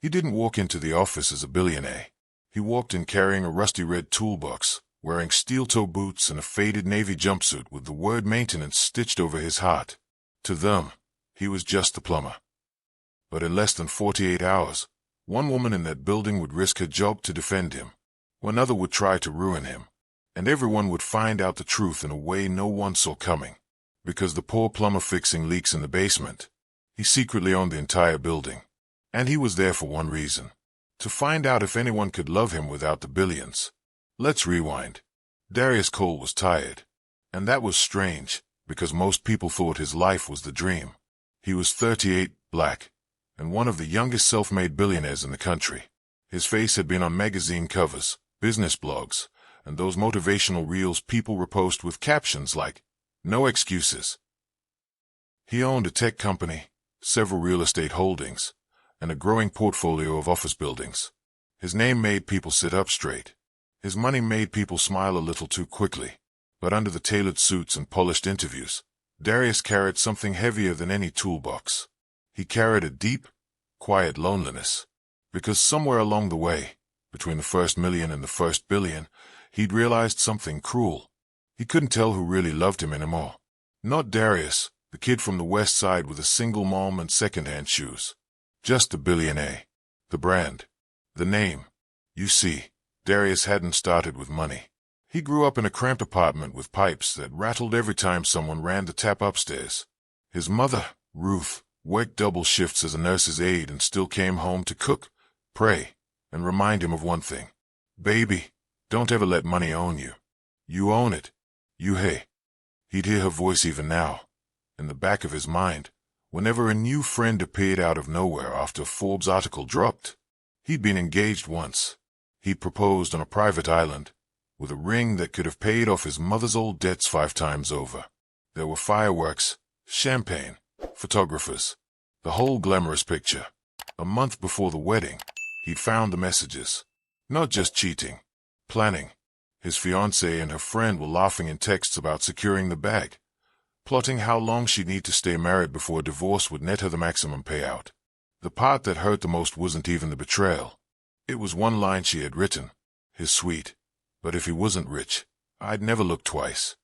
He didn't walk into the office as a billionaire. He walked in carrying a rusty red toolbox, wearing steel-toe boots and a faded navy jumpsuit with the word maintenance stitched over his heart. To them, he was just the plumber. But in less than 48 hours, one woman in that building would risk her job to defend him. Another would try to ruin him. And everyone would find out the truth in a way no one saw coming. Because the poor plumber fixing leaks in the basement, he secretly owned the entire building. And he was there for one reason: to find out if anyone could love him without the billions. Let's rewind. Darius Cole was tired. And that was strange, because most people thought his life was the dream. He was 38, black, and one of the youngest self-made billionaires in the country. His face had been on magazine covers, business blogs, and those motivational reels people repost with captions like, "No excuses." He owned a tech company, several real estate holdings, and a growing portfolio of office buildings. His name made people sit up straight. His money made people smile a little too quickly. But under the tailored suits and polished interviews, Darius carried something heavier than any toolbox. He carried a deep, quiet loneliness. Because somewhere along the way, between the first million and the first billion, he'd realized something cruel. He couldn't tell who really loved him anymore. Not Darius, the kid from the West Side with a single mom and second-hand shoes. Just the billionaire. The brand. The name. You see, Darius hadn't started with money. He grew up in a cramped apartment with pipes that rattled every time someone ran the tap upstairs. His mother, Ruth, worked double shifts as a nurse's aide and still came home to cook, pray, and remind him of one thing. "Baby, don't ever let money own you. You own it. You hey." He'd hear her voice even now, in the back of his mind, whenever a new friend appeared out of nowhere after a Forbes article dropped. He'd been engaged once. He'd proposed on a private island, with a ring that could have paid off his mother's old debts 5 times over. There were fireworks, champagne, photographers, the whole glamorous picture. A month before the wedding, he'd found the messages. Not just cheating, planning. His fiancée and her friend were laughing in texts about securing the bag, plotting how long she'd need to stay married before a divorce would net her the maximum payout. The part that hurt the most wasn't even the betrayal. It was one line she had written, his sweet, "But if he wasn't rich, I'd never look twice."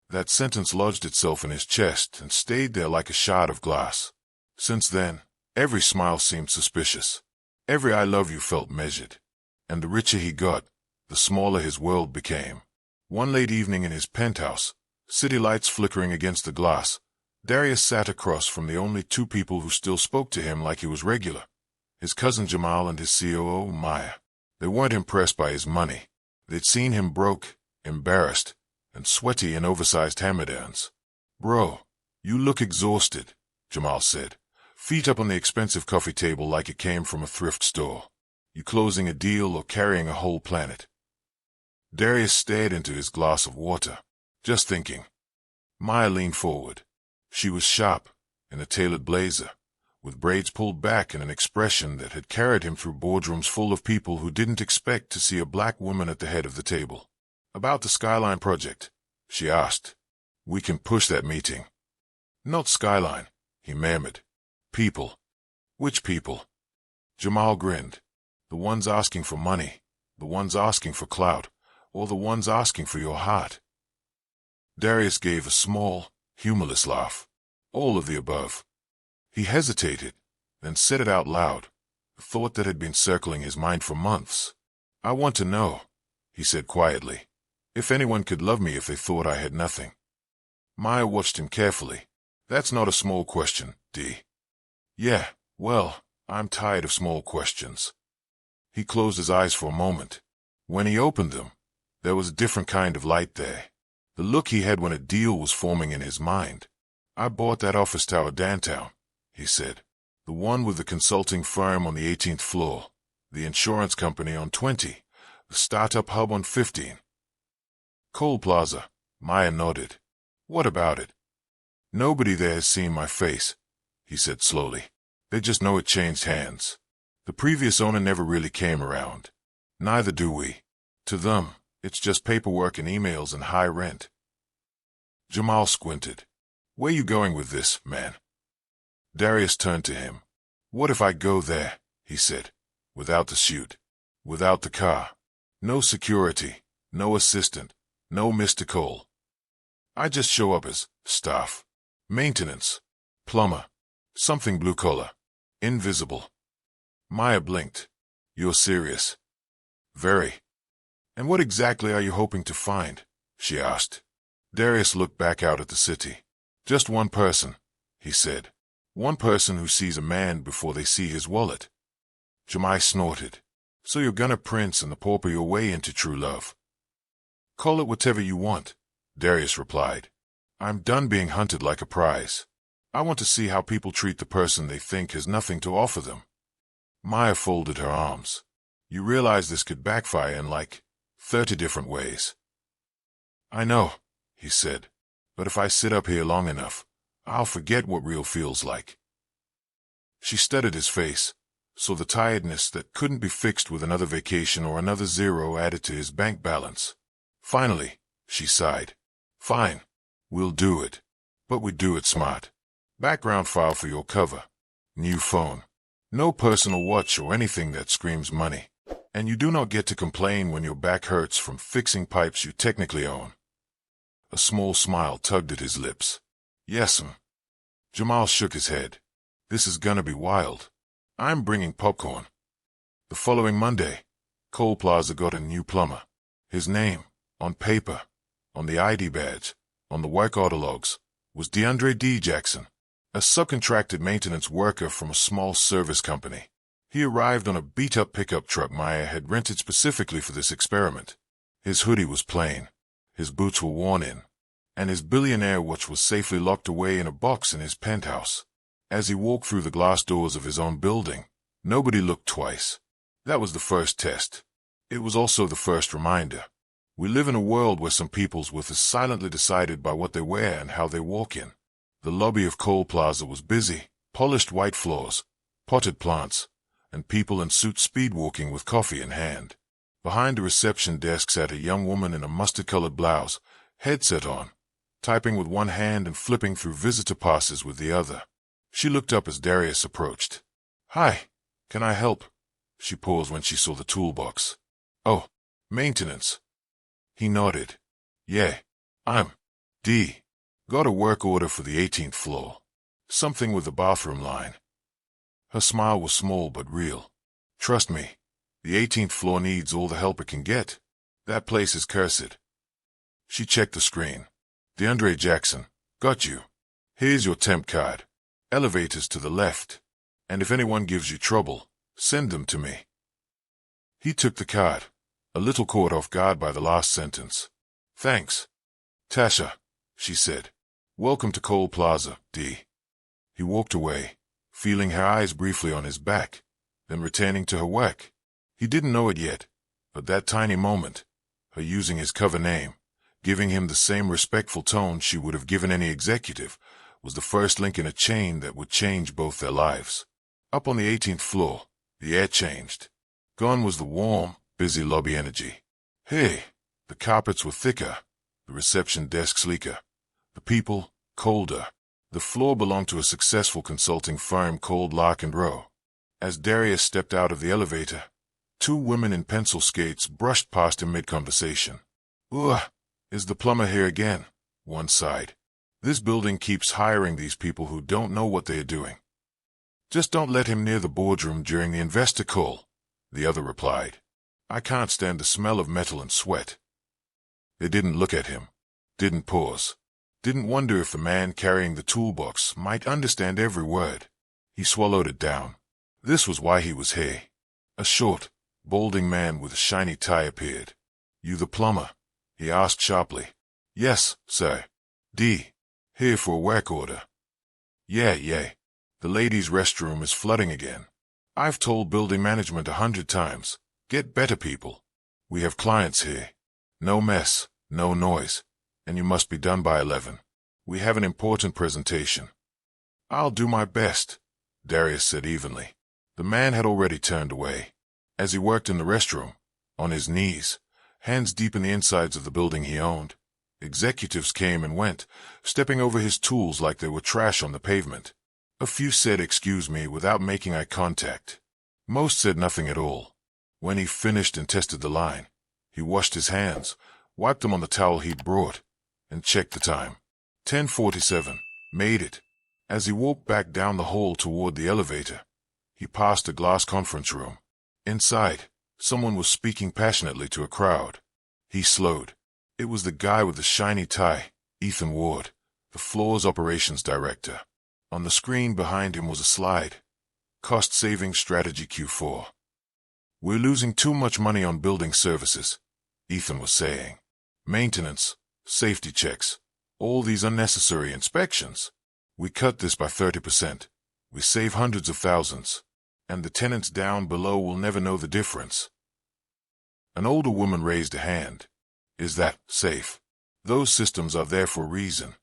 That sentence lodged itself in his chest and stayed there like a shard of glass. Since then, every smile seemed suspicious. Every "I love you" felt measured. And the richer he got, the smaller his world became. One late evening in his penthouse, city lights flickering against the glass, Darius sat across from the only 2 people who still spoke to him like he was regular: his cousin Jamal and his COO, Maya. They weren't impressed by his money. They'd seen him broke, embarrassed, and sweaty in oversized hammerdowns. "Bro, you look exhausted," Jamal said, feet up on the expensive coffee table like it came from a thrift store. "You closing a deal or carrying a whole planet?" Darius stared into his glass of water, just thinking. Maya leaned forward. She was sharp, in a tailored blazer, with braids pulled back and an expression that had carried him through boardrooms full of people who didn't expect to see a black woman at the head of the table. "About the Skyline project?" she asked. "We can push that meeting." "Not Skyline," he murmured. "People." "Which people?" Jamal grinned. "The ones asking for money, the ones asking for clout, or the ones asking for your heart?" Darius gave a small, humorless laugh. "All of the above." He hesitated, then said it out loud, a thought that had been circling his mind for months. "I want to know," he said quietly, "if anyone could love me if they thought I had nothing." Maya watched him carefully. "That's not a small question, D." "Yeah, well, I'm tired of small questions." He closed his eyes for a moment. When he opened them, there was a different kind of light there. The look he had when a deal was forming in his mind. "I bought that office tower downtown," he said. "The one with the consulting firm on the 18th floor, the insurance company on 20, the startup hub on 15. Cole Plaza." Maya nodded. "What about it?" "Nobody there has seen my face," he said slowly. "They just know it changed hands. The previous owner never really came around. Neither do we. To them, it's just paperwork and emails and high rent." Jamal squinted. "Where you going with this, man?" Darius turned to him. "What if I go there?" he said. Without the chute. Without the car. No security. No assistant. No Mr. Cole. I just show up as staff. Maintenance. Plumber. Something blue-collar. Invisible. Maya blinked. You're serious? Very. And what exactly are you hoping to find? She asked. Darius looked back out at the city. Just one person, he said. One person who sees a man before they see his wallet. Jemai snorted. So you're gonna prince and the pauper your way into true love. Call it whatever you want, Darius replied. I'm done being hunted like a prize. I want to see how people treat the person they think has nothing to offer them. Maya folded her arms. You realize this could backfire in like 30 different ways. I know, he said, but if I sit up here long enough, I'll forget what real feels like. She studied his face, so the tiredness that couldn't be fixed with another vacation or another zero added to his bank balance. Finally, she sighed. Fine, we'll do it. But we do it smart. Background file for your cover. New phone. No personal watch or anything that screams money. And you do not get to complain when your back hurts from fixing pipes you technically own. A small smile tugged at his lips. Yes'm. Jamal shook his head. This is gonna be wild. I'm bringing popcorn. The following Monday, Cole Plaza got a new plumber. His name, on paper, on the ID badge, on the work order logs, was DeAndre D. Jackson, a subcontracted maintenance worker from a small service company. He arrived on a beat-up pickup truck Maya had rented specifically for this experiment. His hoodie was plain, his boots were worn in, and his Billionaire watch was safely locked away in a box in his penthouse. As he walked through the glass doors of his own building, nobody looked twice. That was the first test. It was also the first reminder. We live in a world where some people's worth is silently decided by what they wear and how they walk in. The lobby of Cole Plaza was busy, polished white floors, potted plants, and people in suits speed-walking with coffee in hand. Behind the reception desk sat a young woman in a mustard-colored blouse, headset on, typing with one hand and flipping through visitor passes with the other. She looked up as Darius approached. Hi, can I help? She paused when she saw the toolbox. Oh, maintenance. He nodded. Yeah, I'm D. Got a work order for the 18th floor. Something with the bathroom line. Her smile was small but real. Trust me, the 18th floor needs all the help it can get. That place is cursed. She checked the screen. DeAndre Jackson, got you. Here's your temp card. Elevators to the left. And if anyone gives you trouble, send them to me. He took the card, a little caught off guard by the last sentence. Thanks. Tasha, she said. Welcome to Cole Plaza, D. He walked away, feeling her eyes briefly on his back, then returning to her work. He didn't know it yet, but that tiny moment, her using his cover name, giving him the same respectful tone she would have given any executive, was the first link in a chain that would change both their lives. Up on the 18th floor, the air changed. Gone was the warm, busy lobby energy. Hey, the carpets were thicker, the reception desk sleeker, the people colder. The floor belonged to a successful consulting firm called Lark & Rowe. As Darius stepped out of the elevator, two women in pencil skates brushed past him mid-conversation. Ugh, is the plumber here again? One sighed. This building keeps hiring these people who don't know what they are doing. Just don't let him near the boardroom during the investor call, the other replied. I can't stand the smell of metal and sweat. They didn't look at him, didn't pause, didn't wonder if the man carrying the toolbox might understand every word. He swallowed it down. This was why he was here. A short, balding man with a shiny tie appeared. You the plumber? He asked sharply. Yes, sir. D. Here for a work order. Yeah. The ladies' restroom is flooding again. I've told building management 100 times. Get better people. We have clients here. No mess, no noise, and you must be done by 11. We have an important presentation. I'll do my best, Darius said evenly. The man had already turned away. As he worked in the restroom, on his knees, hands deep in the insides of the building he owned, executives came and went, stepping over his tools like they were trash on the pavement. A few said excuse me without making eye contact. Most said nothing at all. When he finished and tested the line, he washed his hands, wiped them on the towel he'd brought, and checked the time. 10:47. Made it. As he walked back down the hall toward the elevator, he passed a glass conference room. Inside, someone was speaking passionately to a crowd. He slowed. It was the guy with the shiny tie, Ethan Ward, the floor's operations director. On the screen behind him was a slide. Cost-saving strategy Q4. "We're losing too much money on building services," Ethan was saying. "Maintenance, safety checks, all these unnecessary inspections. We cut this by 30%. We save hundreds of thousands. And the tenants down below will never know the difference." An older woman raised a hand. "Is that safe? Those systems are there for a reason."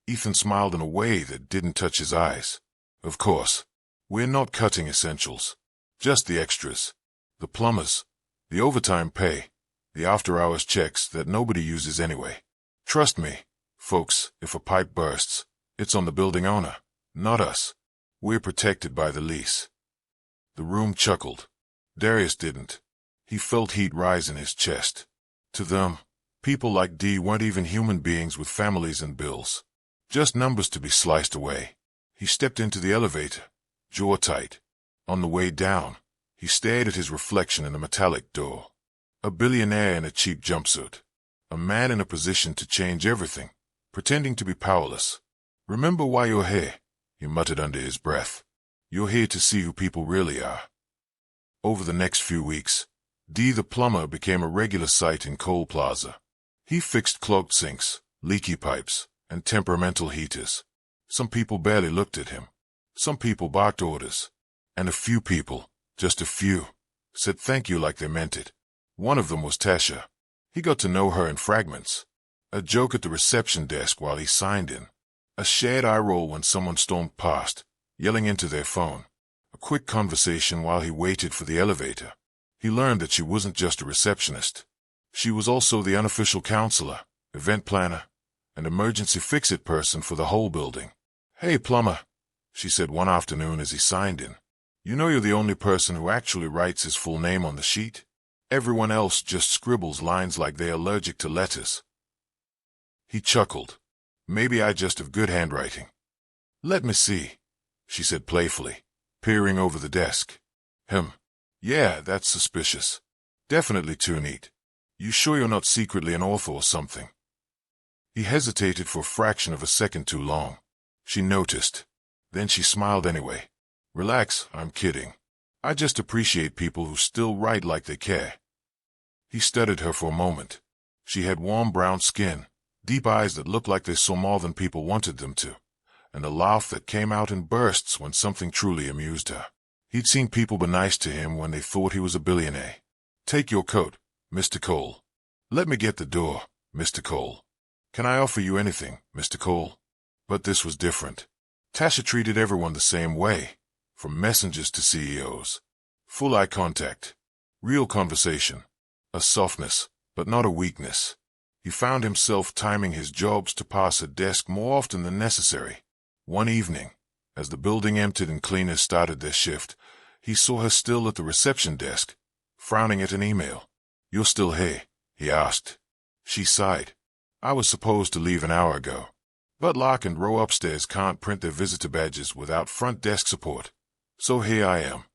Ethan smiled in a way that didn't touch his eyes. "Of course. We're not cutting essentials. Just the extras. The plumbers, the overtime pay, the after-hours checks that nobody uses anyway. Trust me, folks, if a pipe bursts, it's on the building owner, not us. We're protected by the lease." The room chuckled. Darius didn't. He felt heat rise in his chest. To them, people like D weren't even human beings with families and bills. Just numbers to be sliced away. He stepped into the elevator, jaw tight. On the way down, he stared at his reflection in a metallic door. A billionaire in a cheap jumpsuit. A man in a position to change everything, pretending to be powerless. "Remember why you're here," he muttered under his breath. "You're here to see who people really are." Over the next few weeks, D the plumber became a regular sight in Cole Plaza. He fixed clogged sinks, leaky pipes, and temperamental heaters. Some people barely looked at him. Some people barked orders. And a few people, just a few, said thank you like they meant it. One of them was Tasha. He got to know her in fragments. A joke at the reception desk while he signed in. A shared eye roll when someone stormed past, yelling into their phone. A quick conversation while he waited for the elevator. He learned that she wasn't just a receptionist. She was also the unofficial counselor, event planner, and emergency fix-it person for the whole building. "Hey, plumber," she said one afternoon as he signed in. "You know you're the only person who actually writes his full name on the sheet? Everyone else just scribbles lines like they're allergic to letters." He chuckled. "Maybe I just have good handwriting." "Let me see," she said playfully, peering over the desk. Yeah, that's suspicious. Definitely too neat. You sure you're not secretly an author or something?" He hesitated for a fraction of a second too long. She noticed. Then she smiled anyway. "Relax, I'm kidding. I just appreciate people who still write like they care." He studied her for a moment. She had warm brown skin, deep eyes that looked like they saw more than people wanted them to, and a laugh that came out in bursts when something truly amused her. He'd seen people be nice to him when they thought he was a billionaire. "Take your coat, Mr. Cole." "Let me get the door, Mr. Cole." "Can I offer you anything, Mr. Cole?" But this was different. Tasha treated everyone the same way, from messengers to CEOs. Full eye contact. Real conversation. A softness, but not a weakness. He found himself timing his jobs to pass her desk more often than necessary. One evening, as the building emptied and cleaners started their shift, he saw her still at the reception desk, frowning at an email. "You're still here?" he asked. She sighed. "I was supposed to leave an hour ago. But Lark and Row upstairs can't print their visitor badges without front desk support. So here I am."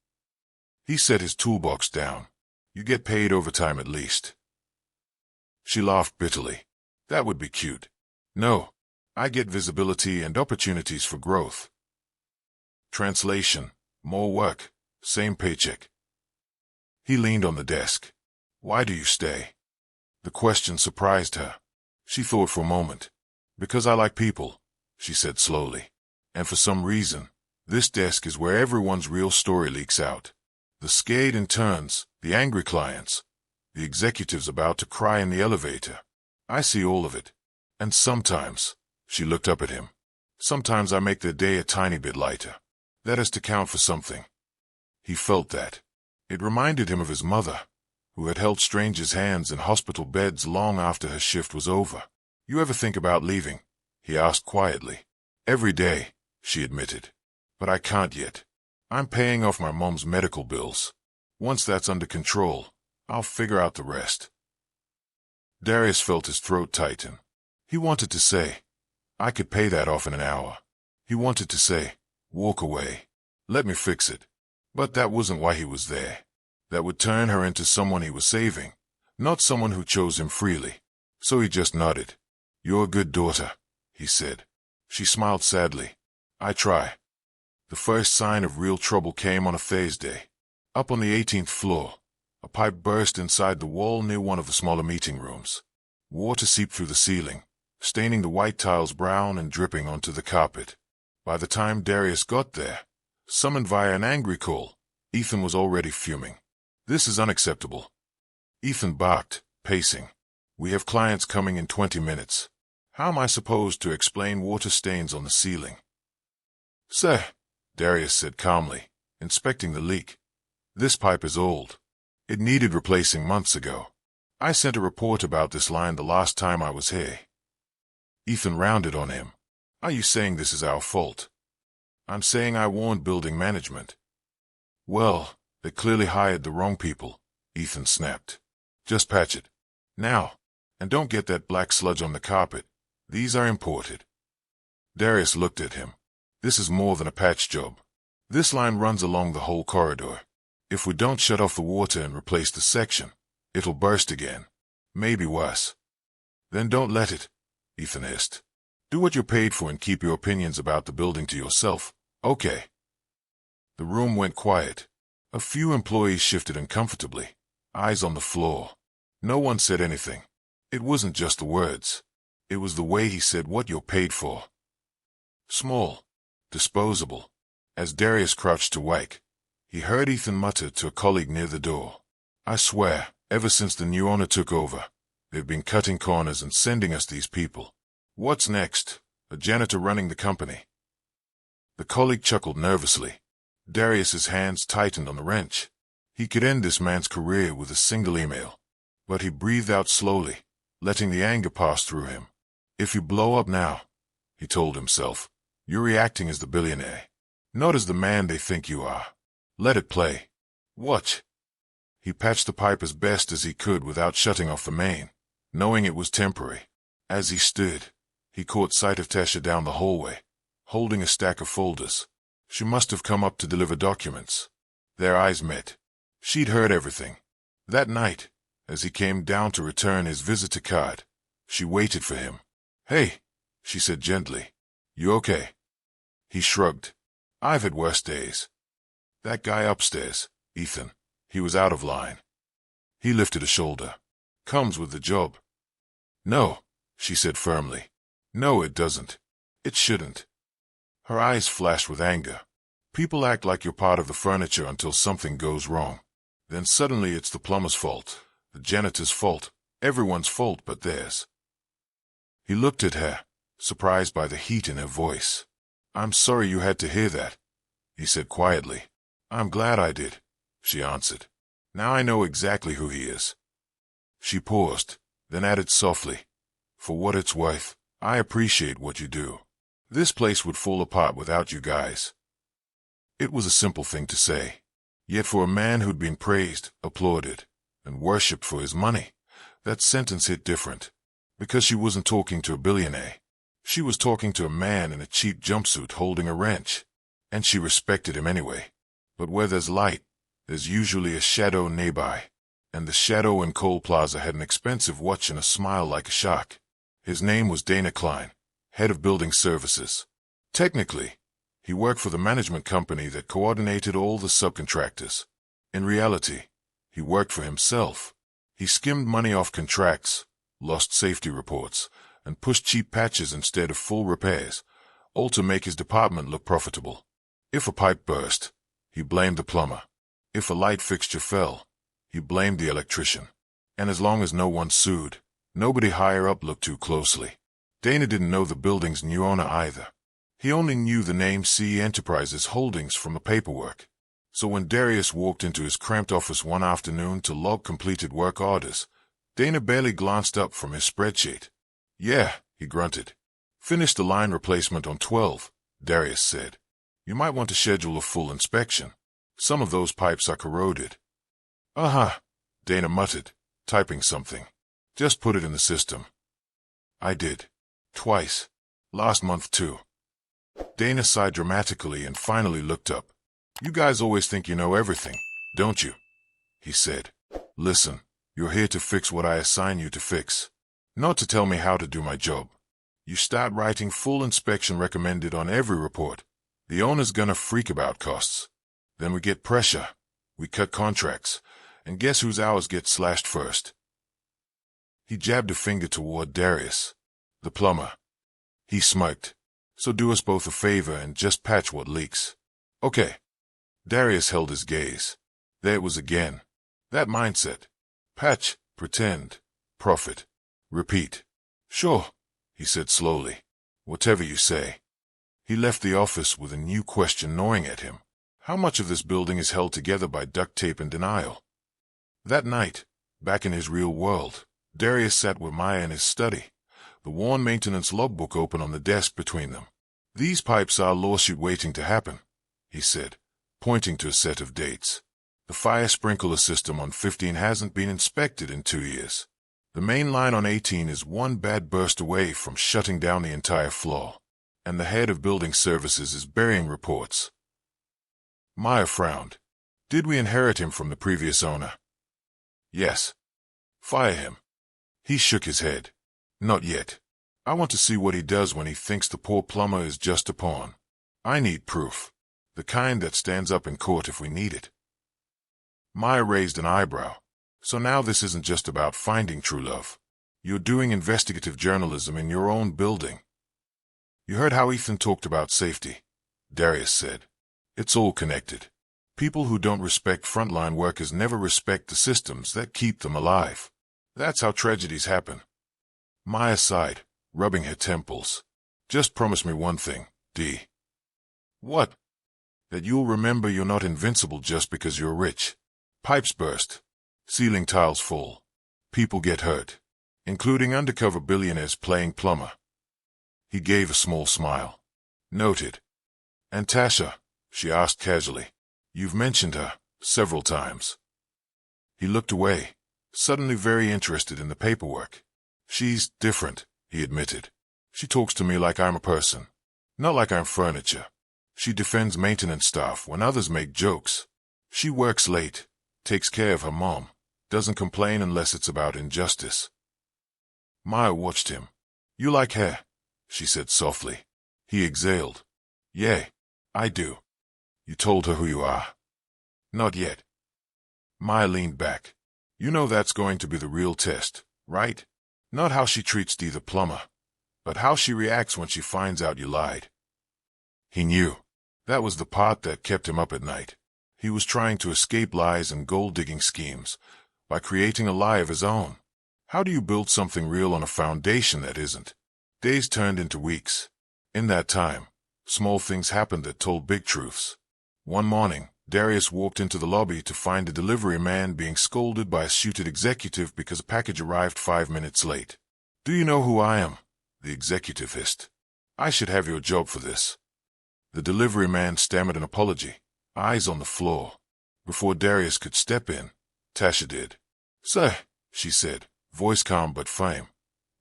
He set his toolbox down. "You get paid overtime at least." She laughed bitterly. "That would be cute." "No. I get visibility and opportunities for growth." Translation: more work, same paycheck. He leaned on the desk. "Why do you stay?" The question surprised her. She thought for a moment. "Because I like people," she said slowly. "And for some reason, this desk is where everyone's real story leaks out. The scared interns, the angry clients, the executives about to cry in the elevator. I see all of it. And sometimes," she looked up at him, "sometimes I make their day a tiny bit lighter. That has to count for something." He felt that. It reminded him of his mother, who had held strangers' hands in hospital beds long after her shift was over. "You ever think about leaving?" he asked quietly. "Every day," she admitted. "But I can't yet. I'm paying off my mom's medical bills. Once that's under control, I'll figure out the rest. Darius felt his throat tighten. He wanted to say, I could pay that off in an hour. He wanted to say, walk away. Let me fix it. But that wasn't why he was there. That would turn her into someone he was saving, not someone who chose him freely. So he just nodded. You're a good daughter, he said. She smiled sadly. I try. The first sign of real trouble came on a Thursday. Up on the 18th floor, a pipe burst inside the wall near one of the smaller meeting rooms. Water seeped through the ceiling, staining the white tiles brown and dripping onto the carpet. By the time Darius got there, summoned via an angry call, Ethan was already fuming. This is unacceptable. Ethan barked, pacing. We have clients coming in 20 minutes. How am I supposed to explain water stains on the ceiling? Sir, Darius said calmly, inspecting the leak. This pipe is old. It needed replacing months ago. I sent a report about this line the last time I was here. Ethan rounded on him. Are you saying this is our fault? I'm saying I warned building management. Well, they clearly hired the wrong people, Ethan snapped. Just patch it. Now. And don't get that black sludge on the carpet. These are imported. Darius looked at him. This is more than a patch job. This line runs along the whole corridor. If we don't shut off the water and replace the section, it'll burst again. Maybe worse. Then don't let it, Ethan hissed. Do what you're paid for and keep your opinions about the building to yourself, okay? The room went quiet. A few employees shifted uncomfortably, eyes on the floor. No one said anything. It wasn't just the words. It was the way he said what you're paid for. Small. Disposable. As Darius crouched to wake, he heard Ethan mutter to a colleague near the door. I swear, ever since the new owner took over, they've been cutting corners and sending us these people. What's next? A janitor running the company. The colleague chuckled nervously. Darius's hands tightened on the wrench. He could end this man's career with a single email. But he breathed out slowly, letting the anger pass through him. If you blow up now, he told himself, you're reacting as the billionaire, not as the man they think you are. Let it play. Watch. He patched the pipe as best as he could without shutting off the main, knowing it was temporary. As he stood, he caught sight of Tasha down the hallway, holding a stack of folders. She must have come up to deliver documents. Their eyes met. She'd heard everything. That night, as he came down to return his visitor card, she waited for him. Hey, she said gently. You okay? He shrugged. I've had worse days. That guy upstairs, Ethan, he was out of line. He lifted a shoulder. Comes with the job. No, she said firmly. No, it doesn't. It shouldn't. Her eyes flashed with anger. People act like you're part of the furniture until something goes wrong. Then suddenly it's the plumber's fault, the janitor's fault, everyone's fault but theirs. He looked at her, surprised by the heat in her voice. I'm sorry you had to hear that, he said quietly. I'm glad I did, she answered. Now I know exactly who he is. She paused, then added softly, for what it's worth, I appreciate what you do. This place would fall apart without you guys. It was a simple thing to say. Yet for a man who'd been praised, applauded, and worshipped for his money, that sentence hit different. Because she wasn't talking to a billionaire. She was talking to a man in a cheap jumpsuit holding a wrench. And she respected him anyway. But where there's light, there's usually a shadow nearby. And the shadow in Cole Plaza had an expensive watch and a smile like a shark. His name was Dana Klein, head of building services. Technically, he worked for the management company that coordinated all the subcontractors. In reality, he worked for himself. He skimmed money off contracts, lost safety reports, and pushed cheap patches instead of full repairs, all to make his department look profitable. If a pipe burst, he blamed the plumber. If a light fixture fell, he blamed the electrician. And as long as no one sued, nobody higher up looked too closely. Dana didn't know the building's new owner either. He only knew the name CE Enterprises Holdings from the paperwork. So when Darius walked into his cramped office one afternoon to log completed work orders, Dana barely glanced up from his spreadsheet. Yeah, he grunted. Finished the line replacement on 12, Darius said. You might want to schedule a full inspection. Some of those pipes are corroded. Uh-huh, Dana muttered, typing something. Just put it in the system. I did. Twice. Last month, too. Dana sighed dramatically and finally looked up. You guys always think you know everything, don't you? He said. Listen, you're here to fix what I assign you to fix. Not to tell me how to do my job. You start writing full inspection recommended on every report. The owner's gonna freak about costs. Then we get pressure. We cut contracts. And guess whose hours get slashed first? He jabbed a finger toward Darius, the plumber. He smirked. So do us both a favor and just patch what leaks. Okay. Darius held his gaze. There it was again. That mindset. Patch, pretend, profit, repeat. Sure, he said slowly. Whatever you say. He left the office with a new question gnawing at him. How much of this building is held together by duct tape and denial? That night, back in his real world, Darius sat with Maya in his study, the worn maintenance logbook open on the desk between them. These pipes are a lawsuit waiting to happen, he said, pointing to a set of dates. The fire sprinkler system on 15 hasn't been inspected in 2 years. The main line on 18 is one bad burst away from shutting down the entire floor, and the head of building services is burying reports. Maya frowned. Did we inherit him from the previous owner? Yes. Fire him. He shook his head. Not yet. I want to see what he does when he thinks the poor plumber is just a pawn. I need proof. The kind that stands up in court if we need it. Maya raised an eyebrow. So now this isn't just about finding true love. You're doing investigative journalism in your own building. You heard how Ethan talked about safety, Darius said. It's all connected. People who don't respect frontline workers never respect the systems that keep them alive. That's how tragedies happen. Maya sighed, rubbing her temples. Just promise me one thing, D. What? That you'll remember you're not invincible just because you're rich. Pipes burst. Ceiling tiles fall. People get hurt, including undercover billionaires playing plumber. He gave a small smile. Noted. And Tasha, she asked casually. You've mentioned her several times. He looked away, suddenly very interested in the paperwork. She's different, he admitted. She talks to me like I'm a person, not like I'm furniture. She defends maintenance staff when others make jokes. She works late, takes care of her mom, doesn't complain unless it's about injustice. Maya watched him. You like her, she said softly. He exhaled. Yeah, I do. You told her who you are? Not yet. Maya leaned back. You know that's going to be the real test, right? Not how she treats Dee the plumber, but how she reacts when she finds out you lied. He knew. That was the part that kept him up at night. He was trying to escape lies and gold-digging schemes by creating a lie of his own. How do you build something real on a foundation that isn't? Days turned into weeks. In that time, small things happened that told big truths. One morning, Darius walked into the lobby to find a delivery man being scolded by a suited executive because a package arrived 5 minutes late. Do you know who I am? The executive hissed. I should have your job for this. The delivery man stammered an apology, eyes on the floor. Before Darius could step in, Tasha did. Sir, she said, voice calm but firm.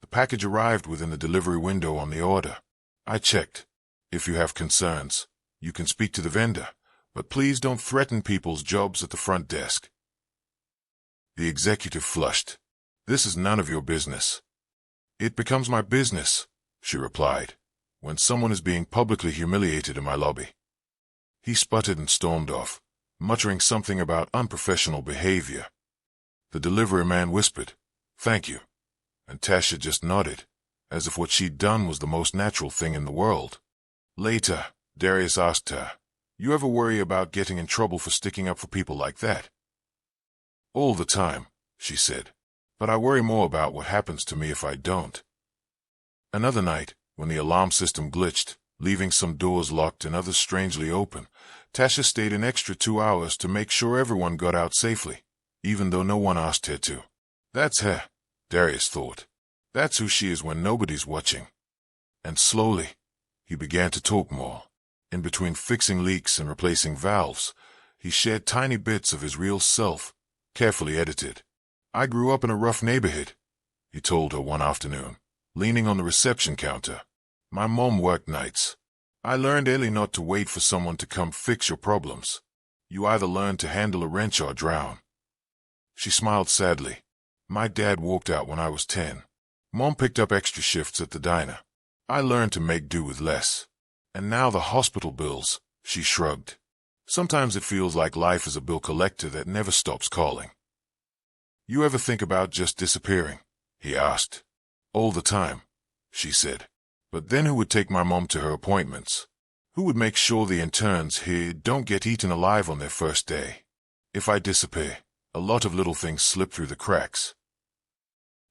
The package arrived within the delivery window on the order. I checked. If you have concerns, you can speak to the vendor, but please don't threaten people's jobs at the front desk. The executive flushed. This is none of your business. It becomes my business, she replied, when someone is being publicly humiliated in my lobby. He sputtered and stormed off, muttering something about unprofessional behavior. The delivery man whispered, "Thank you," and Tasha just nodded, as if what she'd done was the most natural thing in the world. Later, Darius asked her, "You ever worry about getting in trouble for sticking up for people like that?" "All the time," she said, "but I worry more about what happens to me if I don't." Another night, when the alarm system glitched, leaving some doors locked and others strangely open, Tasha stayed an extra 2 hours to make sure everyone got out safely, even though no one asked her to. That's her, Darius thought. That's who she is when nobody's watching. And slowly, he began to talk more. In between fixing leaks and replacing valves, he shared tiny bits of his real self, carefully edited. "I grew up in a rough neighborhood," he told her one afternoon, leaning on the reception counter. "My mom worked nights. I learned early not to wait for someone to come fix your problems. You either learn to handle a wrench or drown." She smiled sadly. "My dad walked out when I was 10. Mom picked up extra shifts at the diner. I learned to make do with less. And now the hospital bills," she shrugged. "Sometimes it feels like life is a bill collector that never stops calling." "You ever think about just disappearing?" he asked. "All the time," she said. "But then who would take my mom to her appointments? Who would make sure the interns here don't get eaten alive on their first day? If I disappear, a lot of little things slip through the cracks."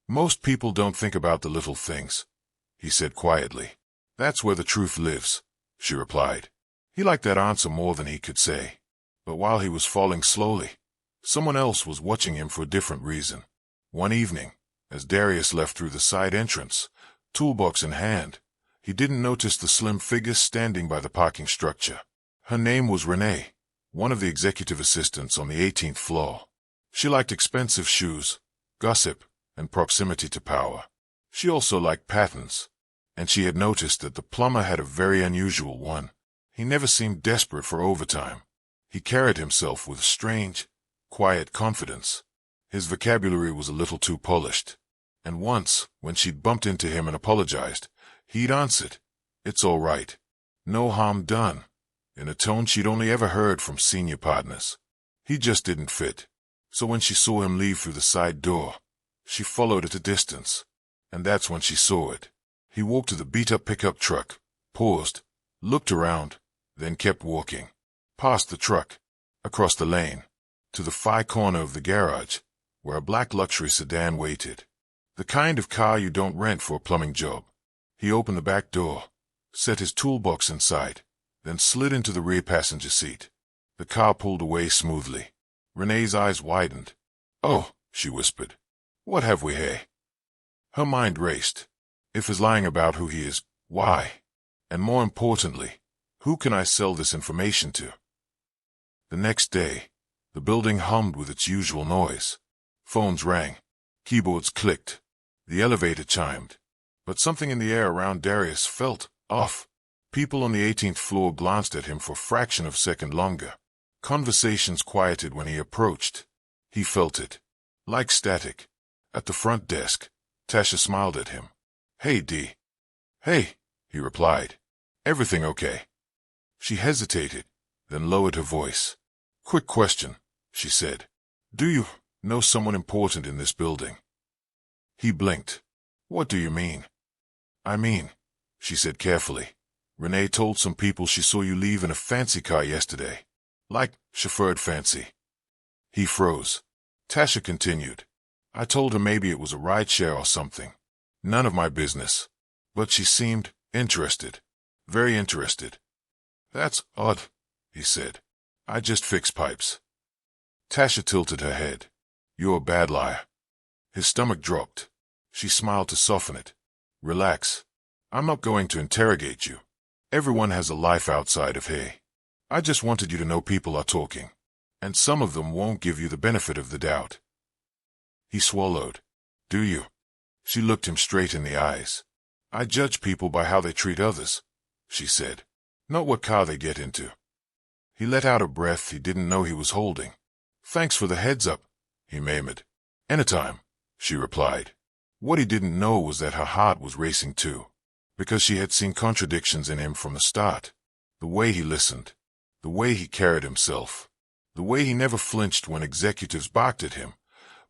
"Most people don't think about the little things," he said quietly. "That's where the truth lives," she replied. He liked that answer more than he could say. But while he was falling slowly, someone else was watching him for a different reason. One evening, as Darius left through the side entrance, toolbox in hand, he didn't notice the slim figure standing by the parking structure. Her name was Renee, one of the executive assistants on the 18th floor. She liked expensive shoes, gossip, and proximity to power. She also liked patterns, and she had noticed that the plumber had a very unusual one. He never seemed desperate for overtime. He carried himself with a strange, quiet confidence. His vocabulary was a little too polished. And once, when she'd bumped into him and apologized, he'd answered, "It's all right. No harm done," in a tone she'd only ever heard from senior partners. He just didn't fit. So when she saw him leave through the side door, she followed at a distance. And that's when she saw it. He walked to the beat-up pickup truck, paused, looked around, then kept walking. Past the truck, across the lane, to the far corner of the garage, where a black luxury sedan waited. The kind of car you don't rent for a plumbing job. He opened the back door, set his toolbox inside, then slid into the rear passenger seat. The car pulled away smoothly. Renee's eyes widened. "Oh," she whispered. "What have we here?" Her mind raced. If he's lying about who he is, why? And more importantly, who can I sell this information to? The next day, the building hummed with its usual noise. Phones rang. Keyboards clicked. The elevator chimed. But something in the air around Darius felt off. People on the 18th floor glanced at him for a fraction of a second longer. Conversations quieted when he approached. He felt it. Like static. At the front desk, Tasha smiled at him. "Hey, D." "Hey," he replied. "Everything okay?" She hesitated, then lowered her voice. "Quick question," she said. "Do you know someone important in this building?" He blinked. "What do you mean?" "I mean," she said carefully, "Renee told some people she saw you leave in a fancy car yesterday. Like, chauffeured fancy." He froze. Tasha continued. "I told her maybe it was a rideshare or something. None of my business. But she seemed interested. Very interested." "That's odd," he said. "I just fix pipes." Tasha tilted her head. "You're a bad liar." His stomach dropped. She smiled to soften it. "Relax. I'm not going to interrogate you. Everyone has a life outside of here. I just wanted you to know people are talking. And some of them won't give you the benefit of the doubt." He swallowed. "Do you?" She looked him straight in the eyes. "I judge people by how they treat others," she said, "not what car they get into." He let out a breath he didn't know he was holding. "Thanks for the heads up," he murmured. "Anytime," she replied. What he didn't know was that her heart was racing too, because she had seen contradictions in him from the start. The way he listened, the way he carried himself, the way he never flinched when executives barked at him,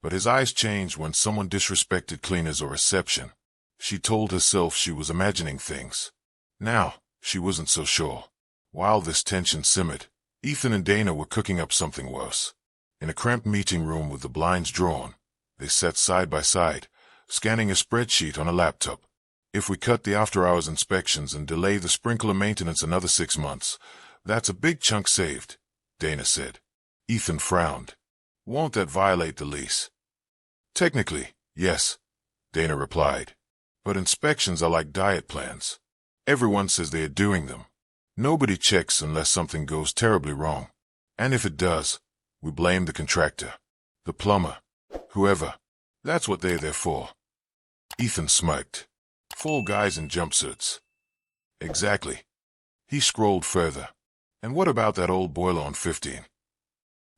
but his eyes changed when someone disrespected cleaners or reception. She told herself she was imagining things. Now, she wasn't so sure. While this tension simmered, Ethan and Dana were cooking up something worse. In a cramped meeting room with the blinds drawn, they sat side by side, scanning a spreadsheet on a laptop. "If we cut the after-hours inspections and delay the sprinkler maintenance another 6 months, that's a big chunk saved," Dana said. Ethan frowned. "Won't that violate the lease?" "Technically, yes," Dana replied. "But inspections are like diet plans. Everyone says they are doing them. Nobody checks unless something goes terribly wrong. And if it does, we blame the contractor, the plumber, whoever. That's what they're there for. Ethan smirked. 4 guys in jumpsuits. Exactly. He scrolled further. And what about that old boiler on 15?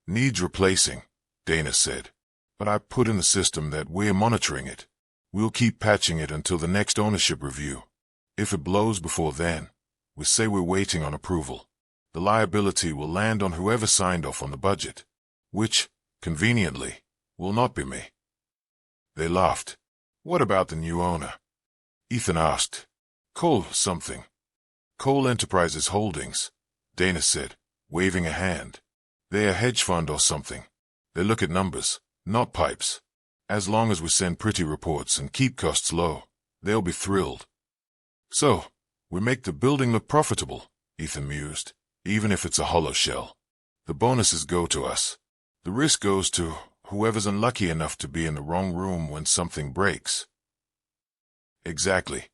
Needs replacing, Dana said. But I put in the system that we're monitoring it. We'll keep patching it until the next ownership review. If it blows before then, we say we're waiting on approval. The liability will land on whoever signed off on the budget, which, conveniently, will not be me. They laughed. What about the new owner? Ethan asked. Cole something. Cole Enterprises Holdings, Dana said, waving a hand. They're a hedge fund or something. They look at numbers, not pipes. As long as we send pretty reports and keep costs low, they'll be thrilled. So, we make the building look profitable, Ethan mused, even if it's a hollow shell. The bonuses go to us. The risk goes to whoever's unlucky enough to be in the wrong room when something breaks. Exactly.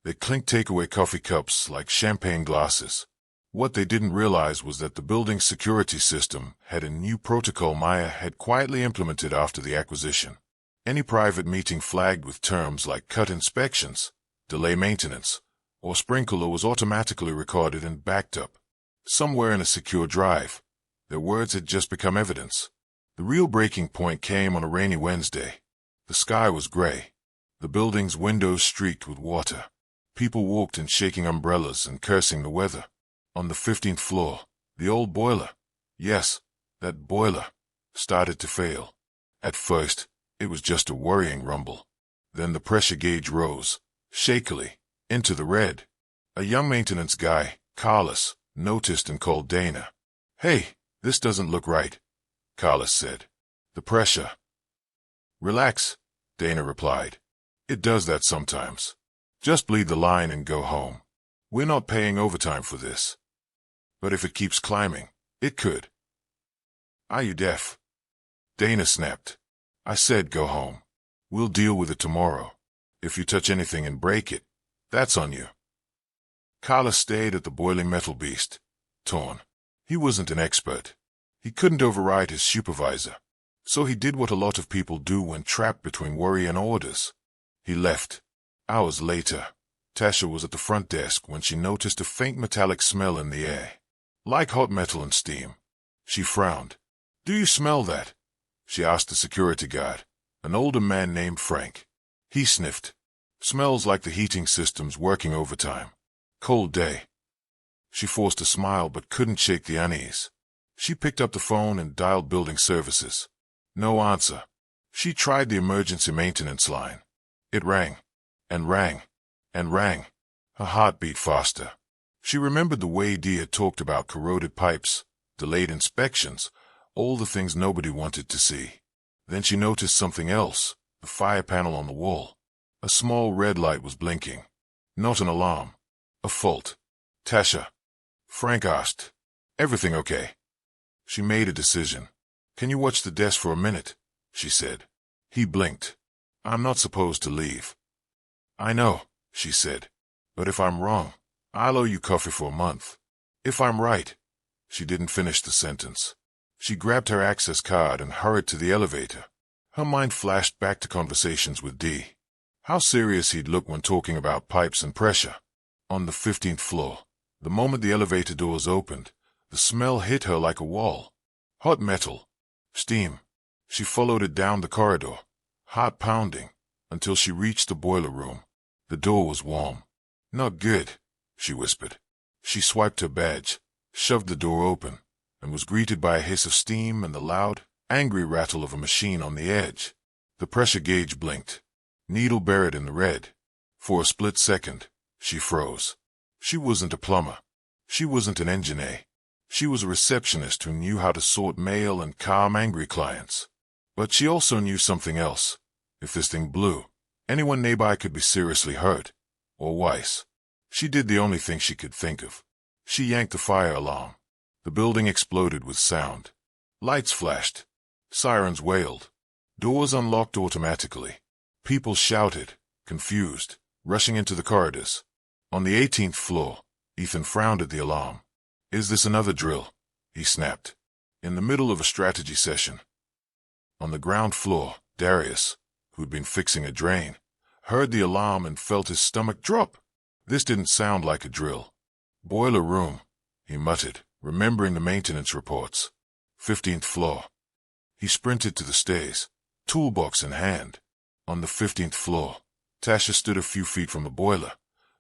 They clinked takeaway coffee cups like champagne glasses. What they didn't realize was that the building's security system had a new protocol Maya had quietly implemented after the acquisition. Any private meeting flagged with terms like cut inspections, delay maintenance, or sprinkler was automatically recorded and backed up. Somewhere in a secure drive, their words had just become evidence. The real breaking point came on a rainy Wednesday. The sky was gray. The building's windows streaked with water. People walked in shaking umbrellas and cursing the weather. On the 15th floor, the old boiler, yes, that boiler, started to fail. At first, it was just a worrying rumble. Then the pressure gauge rose, shakily, into the red. A young maintenance guy, Carlos, noticed and called Dana. Hey, this doesn't look right, Carlos said. The pressure. Relax, Dana replied. It does that sometimes. Just bleed the line and go home. We're not paying overtime for this. But if it keeps climbing, it could. Are you deaf? Dana snapped. I said go home. We'll deal with it tomorrow. If you touch anything and break it, that's on you. Carlos stayed at the boiling metal beast, torn. He wasn't an expert. He couldn't override his supervisor. So he did what a lot of people do when trapped between worry and orders. He left. Hours later, Tasha was at the front desk when she noticed a faint metallic smell in the air. Like hot metal and steam. She frowned. Do you smell that? She asked the security guard, an older man named Frank. He sniffed. Smells like the heating system's working overtime. Cold day. She forced a smile but couldn't shake the unease. She picked up the phone and dialed building services. No answer. She tried the emergency maintenance line. It rang, and rang, and rang. Her heart beat faster. She remembered the way Dee had talked about corroded pipes, delayed inspections, all the things nobody wanted to see. Then she noticed something else, the fire panel on the wall. A small red light was blinking. Not an alarm. A fault. Tasha. Frank asked. Everything okay? She made a decision. Can you watch the desk for a minute? She said. He blinked. I'm not supposed to leave. I know, she said. But if I'm wrong, I'll owe you coffee for a month. If I'm right. She didn't finish the sentence. She grabbed her access card and hurried to the elevator. Her mind flashed back to conversations with Dee. How serious he'd look when talking about pipes and pressure. On the 15th floor, the moment the elevator doors opened, the smell hit her like a wall. Hot metal. Steam. She followed it down the corridor, heart pounding, until she reached the boiler room. The door was warm. Not good, she whispered. She swiped her badge, shoved the door open, and was greeted by a hiss of steam and the loud, angry rattle of a machine on the edge. The pressure gauge blinked. Needle buried in the red. For a split second, she froze. She wasn't a plumber. She wasn't an engineer. She was a receptionist who knew how to sort mail and calm angry clients. But she also knew something else. If this thing blew, anyone nearby could be seriously hurt. Or worse. She did the only thing she could think of. She yanked the fire alarm. The building exploded with sound. Lights flashed. Sirens wailed. Doors unlocked automatically. People shouted, confused, rushing into the corridors. On the 18th floor, Ethan frowned at the alarm. Is this another drill? He snapped. In the middle of a strategy session. On the ground floor, Darius, who'd been fixing a drain, heard the alarm and felt his stomach drop. This didn't sound like a drill. Boiler room, he muttered, remembering the maintenance reports. 15th floor. He sprinted to the stairs, toolbox in hand. On the 15th floor, Tasha stood a few feet from the boiler,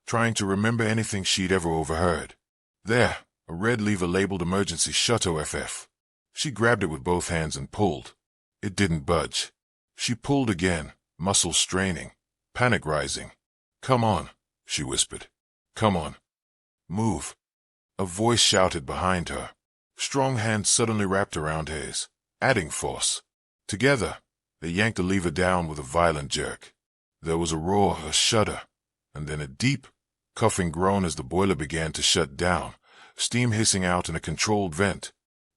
trying to remember anything she'd ever overheard. There, a red lever labeled emergency shut OFF. She grabbed it with both hands and pulled. It didn't budge. She pulled again, muscles straining, panic rising. Come on, she whispered. Come on. Move. A voice shouted behind her. Strong hands suddenly wrapped around hers, adding force. Together, they yanked the lever down with a violent jerk. There was a roar, a shudder, and then a deep, coughing groan as the boiler began to shut down, steam hissing out in a controlled vent.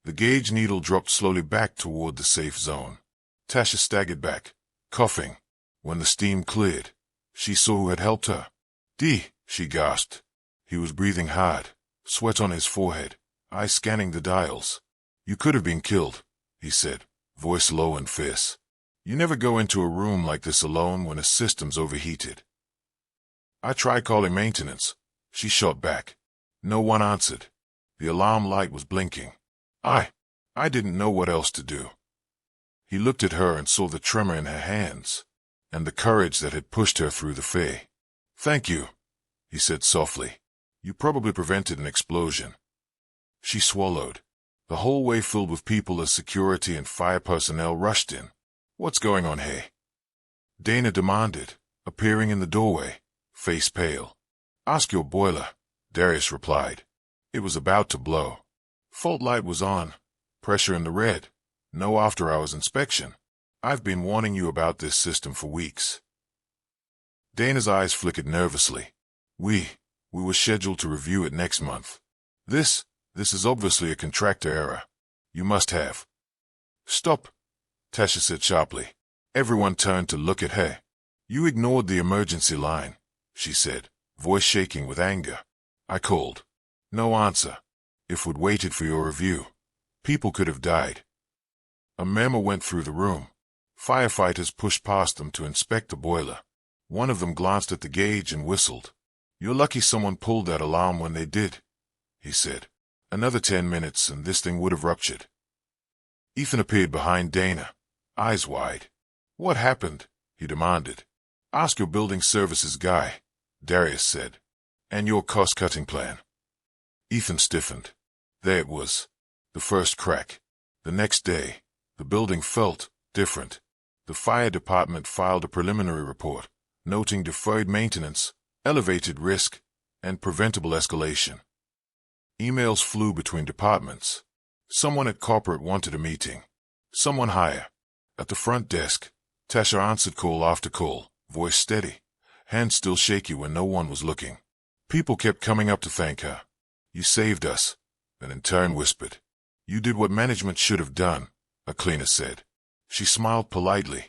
The gauge needle dropped slowly back toward the safe zone. Tasha staggered back, coughing. When the steam cleared, she saw who had helped her. D, she gasped. He was breathing hard, sweat on his forehead, eyes scanning the dials. You could have been killed, he said, voice low and fierce. You never go into a room like this alone when a system's overheated. I tried calling maintenance, she shot back. No one answered. The alarm light was blinking. I didn't know what else to do. He looked at her and saw the tremor in her hands, and the courage that had pushed her through the fray. Thank you, he said softly. You probably prevented an explosion. She swallowed. The hallway filled with people as security and fire personnel rushed in. What's going on here? Dana demanded, appearing in the doorway, face pale. Ask your boiler, Darius replied. It was about to blow. Fault light was on, pressure in the red, no after-hours inspection. I've been warning you about this system for weeks. Dana's eyes flickered nervously. We were scheduled to review it next month. This is obviously a contractor error. You must have. Stop, Tasha said sharply. Everyone turned to look at her. You ignored the emergency line, she said, voice shaking with anger. I called. No answer. If we'd waited for your review, people could have died. A murmur went through the room. Firefighters pushed past them to inspect the boiler. One of them glanced at the gauge and whistled. You're lucky someone pulled that alarm when they did, he said. Another 10 minutes and this thing would have ruptured. Ethan appeared behind Dana, eyes wide. What happened? He demanded. Ask your building services guy, Darius said. And your cost-cutting plan. Ethan stiffened. There it was. The first crack. The next day, the building felt different. The fire department filed a preliminary report, noting deferred maintenance, elevated risk, and preventable escalation. Emails flew between departments. Someone at corporate wanted a meeting. Someone higher. At the front desk, Tasha answered call after call, voice steady, hands still shaky when no one was looking. People kept coming up to thank her. You saved us, an intern whispered. You did what management should have done, a cleaner said. She smiled politely,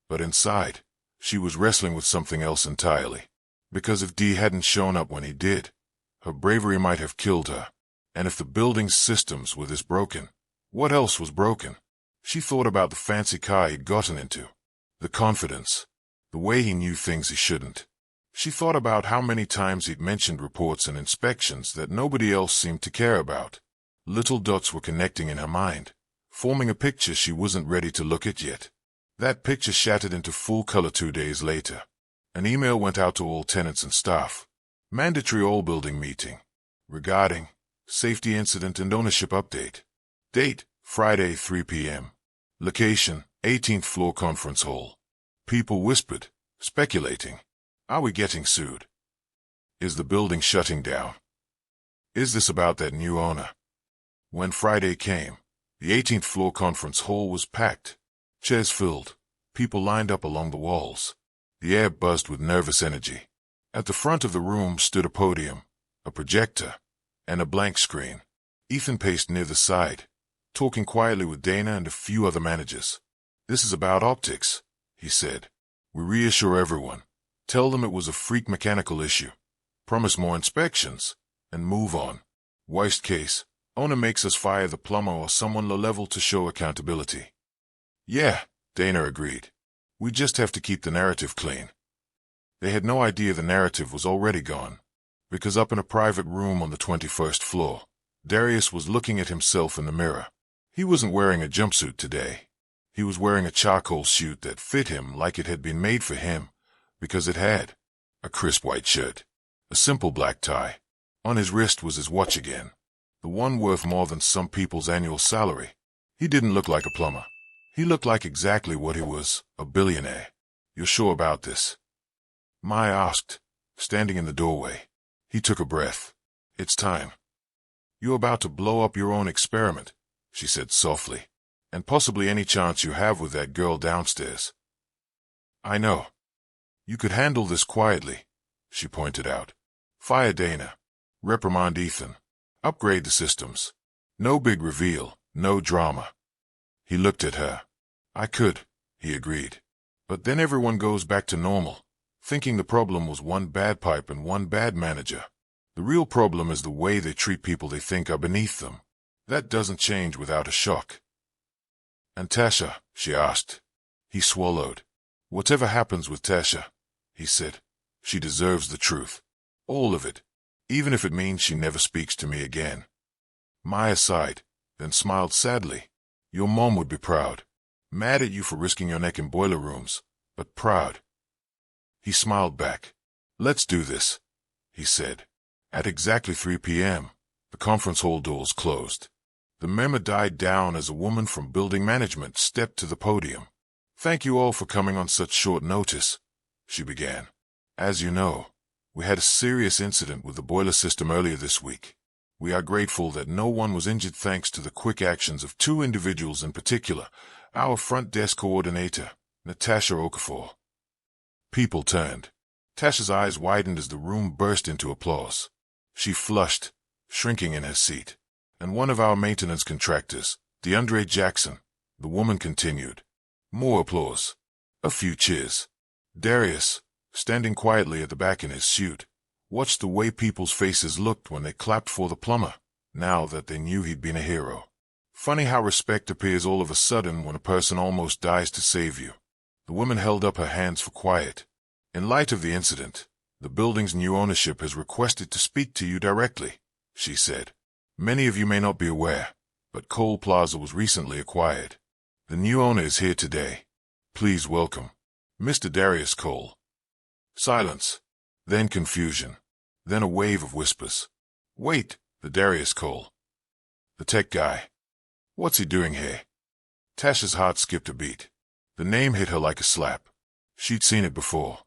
but inside, she was wrestling with something else entirely. Because if Dee hadn't shown up when he did, her bravery might have killed her. And if the building's systems were this broken, what else was broken? She thought about the fancy car he'd gotten into, the confidence, the way he knew things he shouldn't. She thought about how many times he'd mentioned reports and inspections that nobody else seemed to care about. Little dots were connecting in her mind, forming a picture she wasn't ready to look at yet. That picture shattered into full color 2 days later. An email went out to all tenants and staff. Mandatory all-building meeting. Regarding safety incident and ownership update. Date, Friday, 3 p.m. Location, 18th floor conference hall. People whispered, speculating. Are we getting sued? Is the building shutting down? Is this about that new owner? When Friday came, the 18th floor conference hall was packed. Chairs filled. People lined up along the walls. The air buzzed with nervous energy. At the front of the room stood a podium, a projector, and a blank screen. Ethan paced near the side, talking quietly with Dana and a few other managers. This is about optics, he said. We reassure everyone. Tell them it was a freak mechanical issue. Promise more inspections, and move on. Worst case, owner makes us fire the plumber or someone low-level to show accountability. Yeah, Dana agreed. We just have to keep the narrative clean. They had no idea the narrative was already gone, because up in a private room on the 21st floor, Darius was looking at himself in the mirror. He wasn't wearing a jumpsuit today. He was wearing a charcoal suit that fit him like it had been made for him, because it had a crisp white shirt, a simple black tie. On his wrist was his watch again, the one worth more than some people's annual salary. He didn't look like a plumber. He looked like exactly what he was, a billionaire. You're sure about this? Maya asked, standing in the doorway. He took a breath. It's time. You're about to blow up your own experiment, she said softly, and possibly any chance you have with that girl downstairs. I know. You could handle this quietly, she pointed out. Fire Dana. Reprimand Ethan. Upgrade the systems. No big reveal, no drama. He looked at her. I could, he agreed. But then everyone goes back to normal, thinking the problem was one bad pipe and one bad manager. The real problem is the way they treat people they think are beneath them. That doesn't change without a shock. And Tasha, she asked. He swallowed. Whatever happens with Tasha, he said, she deserves the truth. All of it. Even if it means she never speaks to me again. Maya sighed, then smiled sadly. Your mom would be proud. Mad at you for risking your neck in boiler rooms, but proud. He smiled back. Let's do this, he said. At exactly 3 p.m., the conference hall doors closed. The murmur died down as a woman from building management stepped to the podium. Thank you all for coming on such short notice, she began. As you know, we had a serious incident with the boiler system earlier this week. We are grateful that no one was injured thanks to the quick actions of 2 individuals in particular, our front desk coordinator, Natasha Okafor. People turned. Tasha's eyes widened as the room burst into applause. She flushed, shrinking in her seat. And one of our maintenance contractors, DeAndre Jackson, the woman continued. More applause. A few cheers. Darius, standing quietly at the back in his suit, watched the way people's faces looked when they clapped for the plumber, now that they knew he'd been a hero. Funny how respect appears all of a sudden when a person almost dies to save you. The woman held up her hands for quiet. In light of the incident, the building's new ownership has requested to speak to you directly, she said. Many of you may not be aware, but Cole Plaza was recently acquired. The new owner is here today. Please welcome Mr. Darius Cole. Silence. Then confusion. Then a wave of whispers. Wait, the Darius Cole. The tech guy. What's he doing here? Tasha's heart skipped a beat. The name hit her like a slap. She'd seen it before.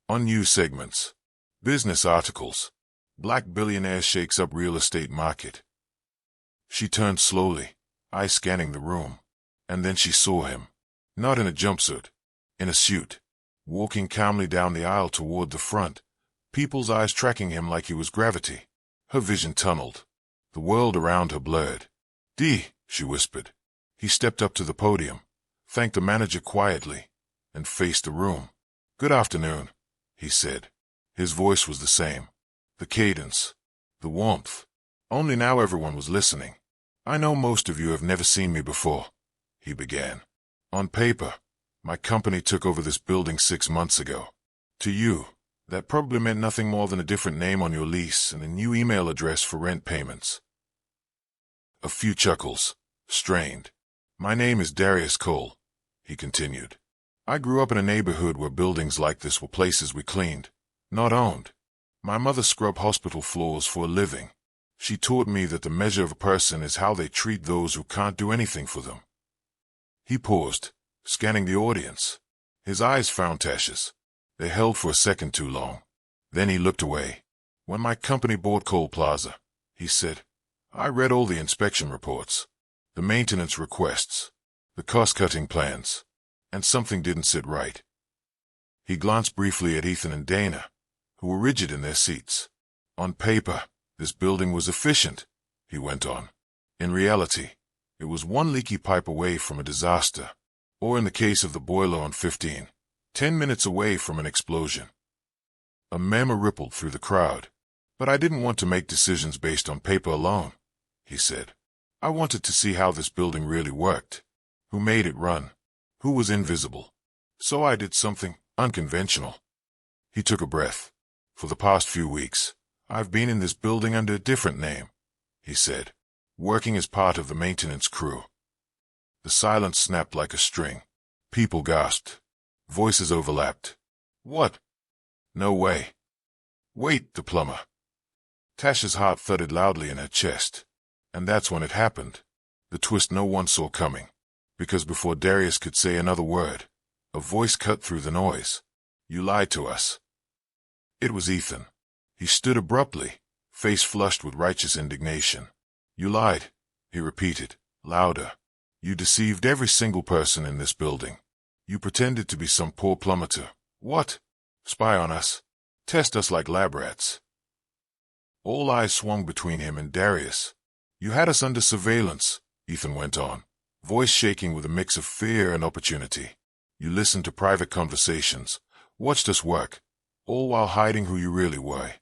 On news segments. Business articles. Black billionaire shakes up real estate market. She turned slowly, eyes scanning the room. And then she saw him. Not in a jumpsuit. In a suit. Walking calmly down the aisle toward the front. People's eyes tracking him like he was gravity. Her vision tunneled. The world around her blurred. D, she whispered. He stepped up to the podium, thanked the manager quietly, and faced the room. Good afternoon, he said. His voice was the same. The cadence. The warmth. Only now everyone was listening. I know most of you have never seen me before, he began. On paper, my company took over this building 6 months ago. To you, that probably meant nothing more than a different name on your lease and a new email address for rent payments. A few chuckles, strained. My name is Darius Cole, he continued. I grew up in a neighborhood where buildings like this were places we cleaned, not owned. My mother scrubbed hospital floors for a living. She taught me that the measure of a person is how they treat those who can't do anything for them. He paused, scanning the audience. His eyes found Tasha's. They held for a second too long. Then he looked away. When my company bought Cole Plaza, he said, I read all the inspection reports, the maintenance requests, the cost-cutting plans, and something didn't sit right. He glanced briefly at Ethan and Dana, who were rigid in their seats. On paper, this building was efficient, he went on. In reality, it was one leaky pipe away from a disaster, or in the case of the boiler on 15, 10 minutes away from an explosion. A murmur rippled through the crowd. But I didn't want to make decisions based on paper alone, he said. I wanted to see how this building really worked. Who made it run? Who was invisible? So I did something unconventional. He took a breath. For the past few weeks, I've been in this building under a different name, he said, working as part of the maintenance crew. The silence snapped like a string. People gasped. Voices overlapped. What? No way. Wait, the plumber. Tasha's heart thudded loudly in her chest. And that's when it happened. The twist no one saw coming. Because before Darius could say another word, a voice cut through the noise. You lied to us. It was Ethan. He stood abruptly, face flushed with righteous indignation. You lied, he repeated, louder. You deceived every single person in this building. You pretended to be some poor plumber to, what? Spy on us? Test us like lab rats. All eyes swung between him and Darius. You had us under surveillance, Ethan went on, voice shaking with a mix of fear and opportunity. You listened to private conversations, watched us work, all while hiding who you really were.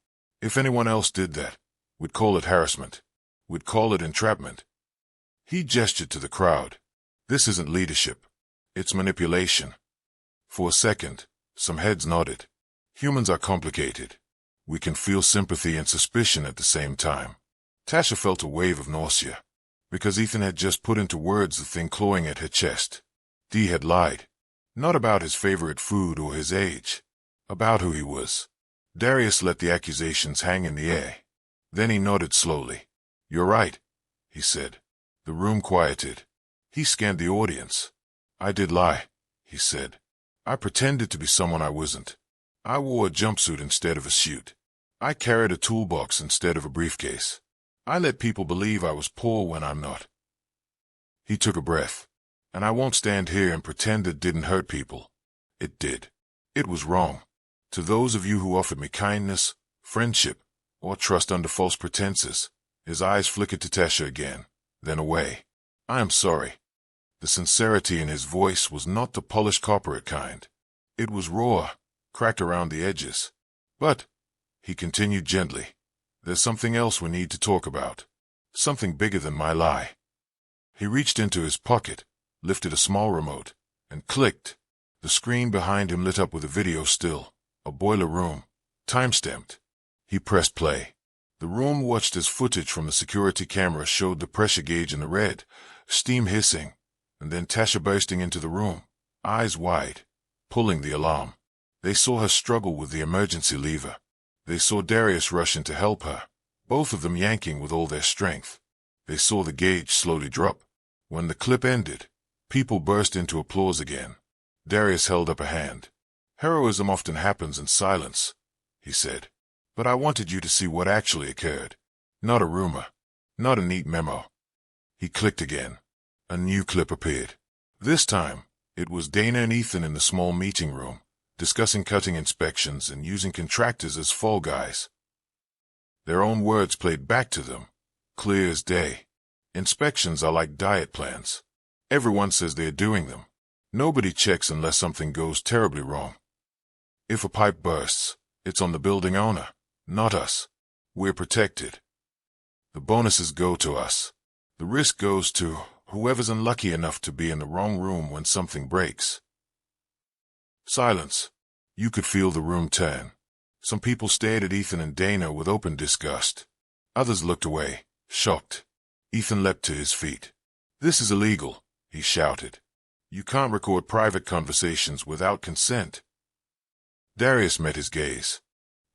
If anyone else did that, we'd call it harassment. We'd call it entrapment. He gestured to the crowd. This isn't leadership. It's manipulation. For a second, some heads nodded. Humans are complicated. We can feel sympathy and suspicion at the same time. Tasha felt a wave of nausea, because Ethan had just put into words the thing clawing at her chest. Dee had lied. Not about his favorite food or his age. About who he was. Darius let the accusations hang in the air. Then he nodded slowly. You're right, he said. The room quieted. He scanned the audience. I did lie, he said. I pretended to be someone I wasn't. I wore a jumpsuit instead of a suit. I carried a toolbox instead of a briefcase. I let people believe I was poor when I'm not. He took a breath. And I won't stand here and pretend it didn't hurt people. It did. It was wrong. To those of you who offered me kindness, friendship, or trust under false pretenses, his eyes flickered to Tasha again, then away. I am sorry. The sincerity in his voice was not the polished corporate kind. It was raw, cracked around the edges. But, he continued gently, there's something else we need to talk about. Something bigger than my lie. He reached into his pocket, lifted a small remote, and clicked. The screen behind him lit up with a video still, a boiler room, time-stamped. He pressed play. The room watched as footage from the security camera showed the pressure gauge in the red, steam hissing, and then Tasha bursting into the room, eyes wide, pulling the alarm. They saw her struggle with the emergency lever. They saw Darius rush in to help her, both of them yanking with all their strength. They saw the gauge slowly drop. When the clip ended, people burst into applause again. Darius held up a hand. Heroism often happens in silence, he said. But I wanted you to see what actually occurred. Not a rumor. Not a neat memo. He clicked again. A new clip appeared. This time, it was Dana and Ethan in the small meeting room, discussing cutting inspections and using contractors as fall guys. Their own words played back to them, clear as day. Inspections are like diet plans. Everyone says they're doing them. Nobody checks unless something goes terribly wrong. If a pipe bursts, it's on the building owner, not us. We're protected. The bonuses go to us. The risk goes to whoever's unlucky enough to be in the wrong room when something breaks. Silence. You could feel the room turn. Some people stared at Ethan and Dana with open disgust. Others looked away, shocked. Ethan leapt to his feet. This is illegal, he shouted. You can't record private conversations without consent. Darius met his gaze.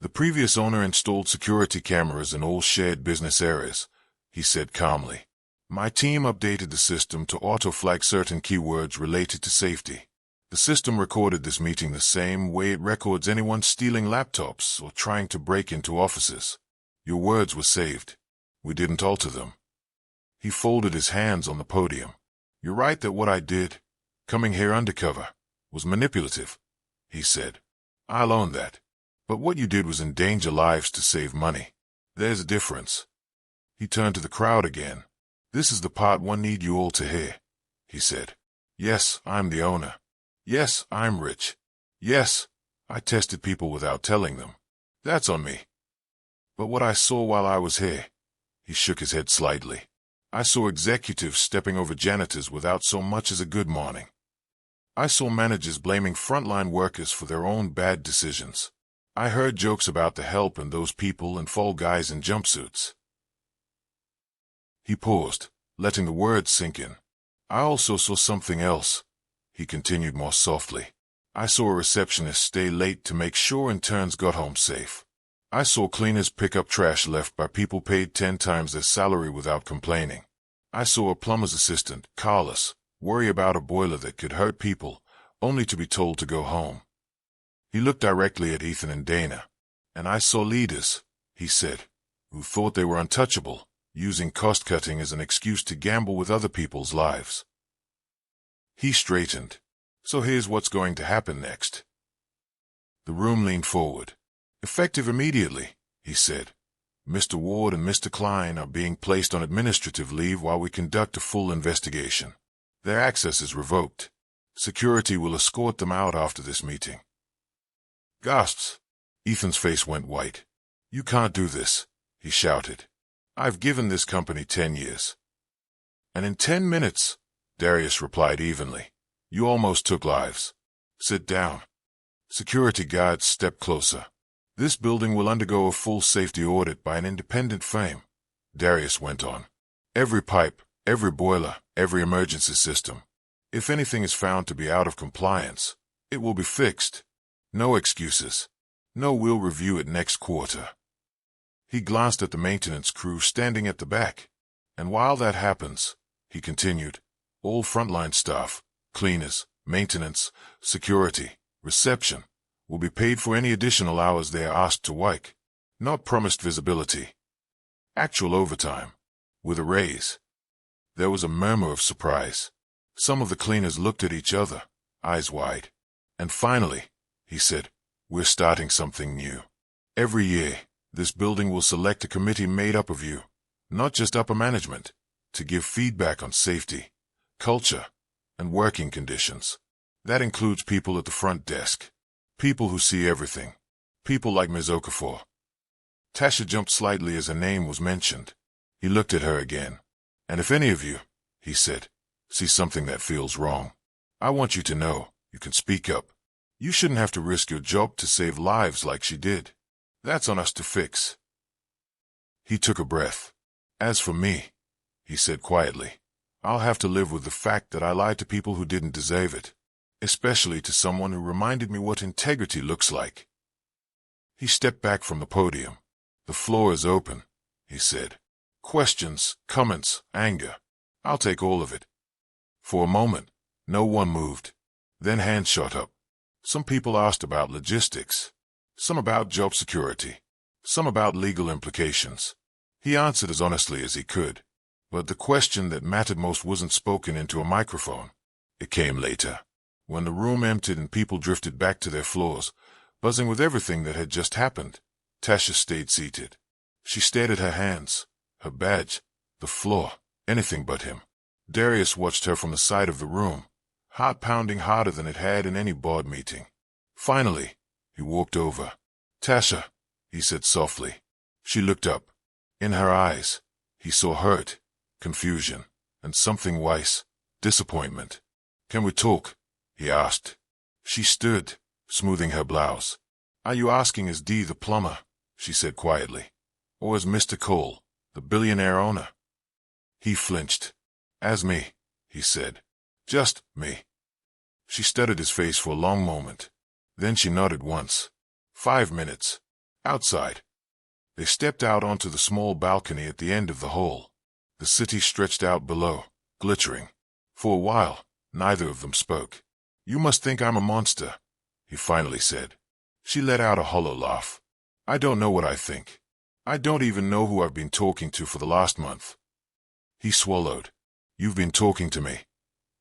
The previous owner installed security cameras in all shared business areas, he said calmly. My team updated the system to auto-flag certain keywords related to safety. The system recorded this meeting the same way it records anyone stealing laptops or trying to break into offices. Your words were saved. We didn't alter them. He folded his hands on the podium. You're right that what I did, coming here undercover, was manipulative, he said. I'll own that. But what you did was endanger lives to save money. There's a difference. He turned to the crowd again. This is the part one need you all to hear, he said. Yes, I'm the owner. Yes, I'm rich. Yes, I tested people without telling them. That's on me. But what I saw while I was here, he shook his head slightly. I saw executives stepping over janitors without so much as a good morning. I saw managers blaming frontline workers for their own bad decisions. I heard jokes about the help and those people and fall guys in jumpsuits. He paused, letting the words sink in. I also saw something else, he continued more softly. I saw a receptionist stay late to make sure interns got home safe. I saw cleaners pick up trash left by people paid 10 times their salary without complaining. I saw a plumber's assistant, Carlos, worry about a boiler that could hurt people, only to be told to go home. He looked directly at Ethan and Dana. And I saw leaders, he said, who thought they were untouchable, using cost-cutting as an excuse to gamble with other people's lives. He straightened. So here's what's going to happen next. The room leaned forward. Effective immediately, he said. Mr. Ward and Mr. Klein are being placed on administrative leave while we conduct a full investigation. Their access is revoked. Security will escort them out after this meeting. Gasps. Ethan's face went white. You can't do this, he shouted. I've given this company 10 years. And in 10 minutes, Darius replied evenly. You almost took lives. Sit down. Security guards stepped closer. This building will undergo a full safety audit by an independent firm, Darius went on. Every pipe, every boiler, every emergency system. If anything is found to be out of compliance, it will be fixed. No excuses. No, we'll review it next quarter. He glanced at the maintenance crew standing at the back. And while that happens, he continued, all frontline staff, cleaners, maintenance, security, reception, will be paid for any additional hours they are asked to work, not promised visibility. Actual overtime, with a raise. There was a murmur of surprise. Some of the cleaners looked at each other, eyes wide. And finally, he said, we're starting something new. Every year, this building will select a committee made up of you, not just upper management, to give feedback on safety, culture, and working conditions. That includes people at the front desk, people who see everything, people like Ms. Okafor. Tasha jumped slightly as her name was mentioned. He looked at her again. And if any of you, he said, see something that feels wrong, I want you to know, you can speak up. You shouldn't have to risk your job to save lives like she did. That's on us to fix. He took a breath. As for me, he said quietly, I'll have to live with the fact that I lied to people who didn't deserve it, especially to someone who reminded me what integrity looks like. He stepped back from the podium. The floor is open, he said. Questions, comments, anger. I'll take all of it. For a moment, no one moved. Then hands shot up. Some people asked about logistics, some about job security, some about legal implications. He answered as honestly as he could, but the question that mattered most wasn't spoken into a microphone. It came later, when the room emptied and people drifted back to their floors, buzzing with everything that had just happened. Tasha stayed seated. She stared at her hands, her badge, the floor, anything but him. Darius watched her from the side of the room, heart pounding harder than it had in any board meeting. Finally, he walked over. Tasha, he said softly. She looked up. In her eyes, he saw hurt, confusion, and something worse, disappointment. Can we talk? He asked. She stood, smoothing her blouse. Are you asking as D the plumber? She said quietly. Or as Mr. Cole, the billionaire owner? He flinched. As me, he said. Just me. She studied his face for a long moment. Then she nodded once. 5 minutes. Outside. They stepped out onto the small balcony at the end of the hall. The city stretched out below, glittering. For a while, neither of them spoke. You must think I'm a monster, he finally said. She let out a hollow laugh. I don't know what I think. I don't even know who I've been talking to for the last month. He swallowed. You've been talking to me,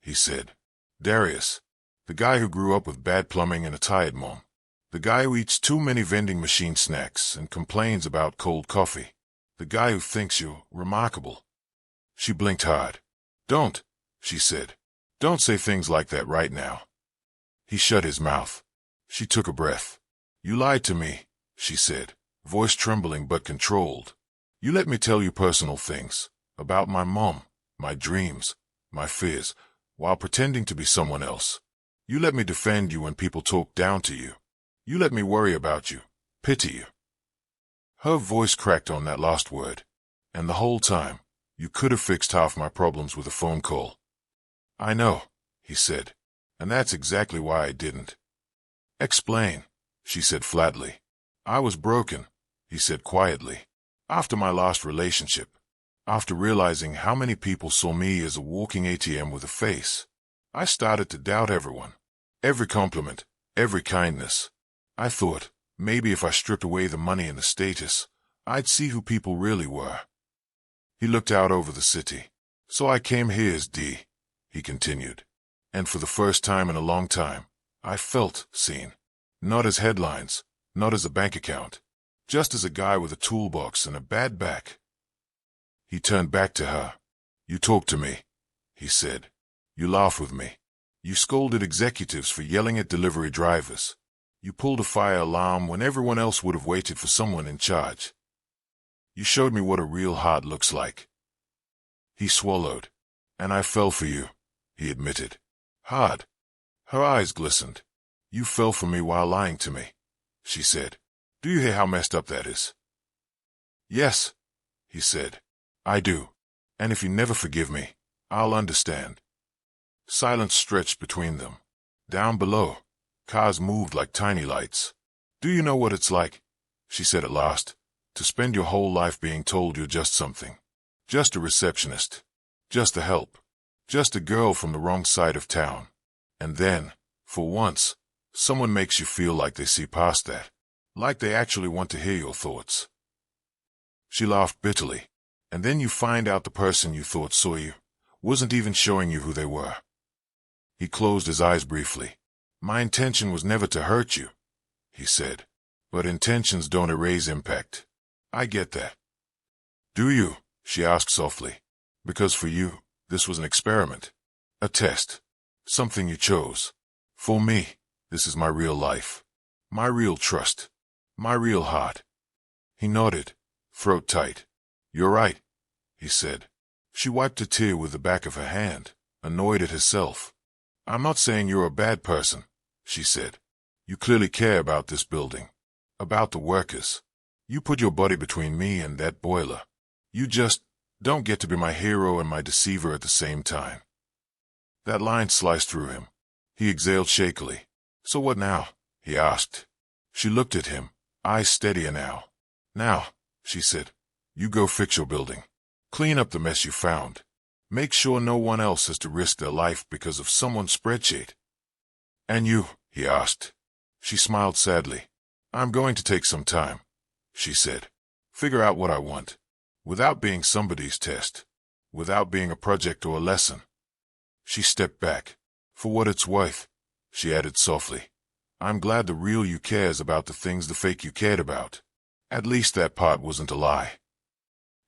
he said. Darius, the guy who grew up with bad plumbing and a tired mom. The guy who eats too many vending machine snacks and complains about cold coffee. The guy who thinks you're remarkable. She blinked hard. Don't, she said. Don't say things like that right now. He shut his mouth. She took a breath. You lied to me, she said. voice trembling but controlled. You let me tell you personal things about my mom, my dreams, my fears, while pretending to be someone else. You let me defend you when people talk down to you. You let me worry about you, pity you. Her voice cracked on that last word. And the whole time, you could have fixed half my problems with a phone call. I know, he said, and that's exactly why I didn't. Explain, she said flatly. I was broken, he said quietly. After my last relationship, after realizing how many people saw me as a walking ATM with a face, I started to doubt everyone. Every compliment, every kindness. I thought, maybe if I stripped away the money and the status, I'd see who people really were. He looked out over the city. So I came here as D, he continued. And for the first time in a long time, I felt seen. Not as headlines, not as a bank account, just as a guy with a toolbox and a bad back. He turned back to her. You talk to me, he said. You laugh with me. You scolded executives for yelling at delivery drivers. You pulled a fire alarm when everyone else would have waited for someone in charge. You showed me what a real heart looks like. He swallowed. And I fell for you, he admitted. Hard. Her eyes glistened. You fell for me while lying to me, she said. Do you hear how messed up that is? Yes, he said. I do. And if you never forgive me, I'll understand. Silence stretched between them. Down below, cars moved like tiny lights. Do you know what it's like, she said at last, to spend your whole life being told you're just something? Just a receptionist. Just a help. Just a girl from the wrong side of town. And then, for once, someone makes you feel like they see past that. Like they actually want to hear your thoughts. She laughed bitterly. And then you find out the person you thought saw you wasn't even showing you who they were. He closed his eyes briefly. My intention was never to hurt you, he said. But intentions don't erase impact. I get that. Do you? She asked softly. Because for you, this was an experiment. A test. Something you chose. For me, this is my real life. My real trust. My real heart. He nodded, throat tight. You're right, he said. She wiped a tear with the back of her hand, annoyed at herself. I'm not saying you're a bad person, she said. You clearly care about this building. About the workers. You put your body between me and that boiler. You just don't get to be my hero and my deceiver at the same time. That line sliced through him. He exhaled shakily. So what now? He asked. She looked at him, eyes steadier now. Now, she said. You go fix your building. Clean up the mess you found. Make sure no one else has to risk their life because of someone's spreadsheet. And you? He asked. She smiled sadly. I'm going to take some time, she said. Figure out what I want. Without being somebody's test. Without being a project or a lesson. She stepped back. For what it's worth, she added softly. I'm glad the real you cares about the things the fake you cared about. At least that part wasn't a lie.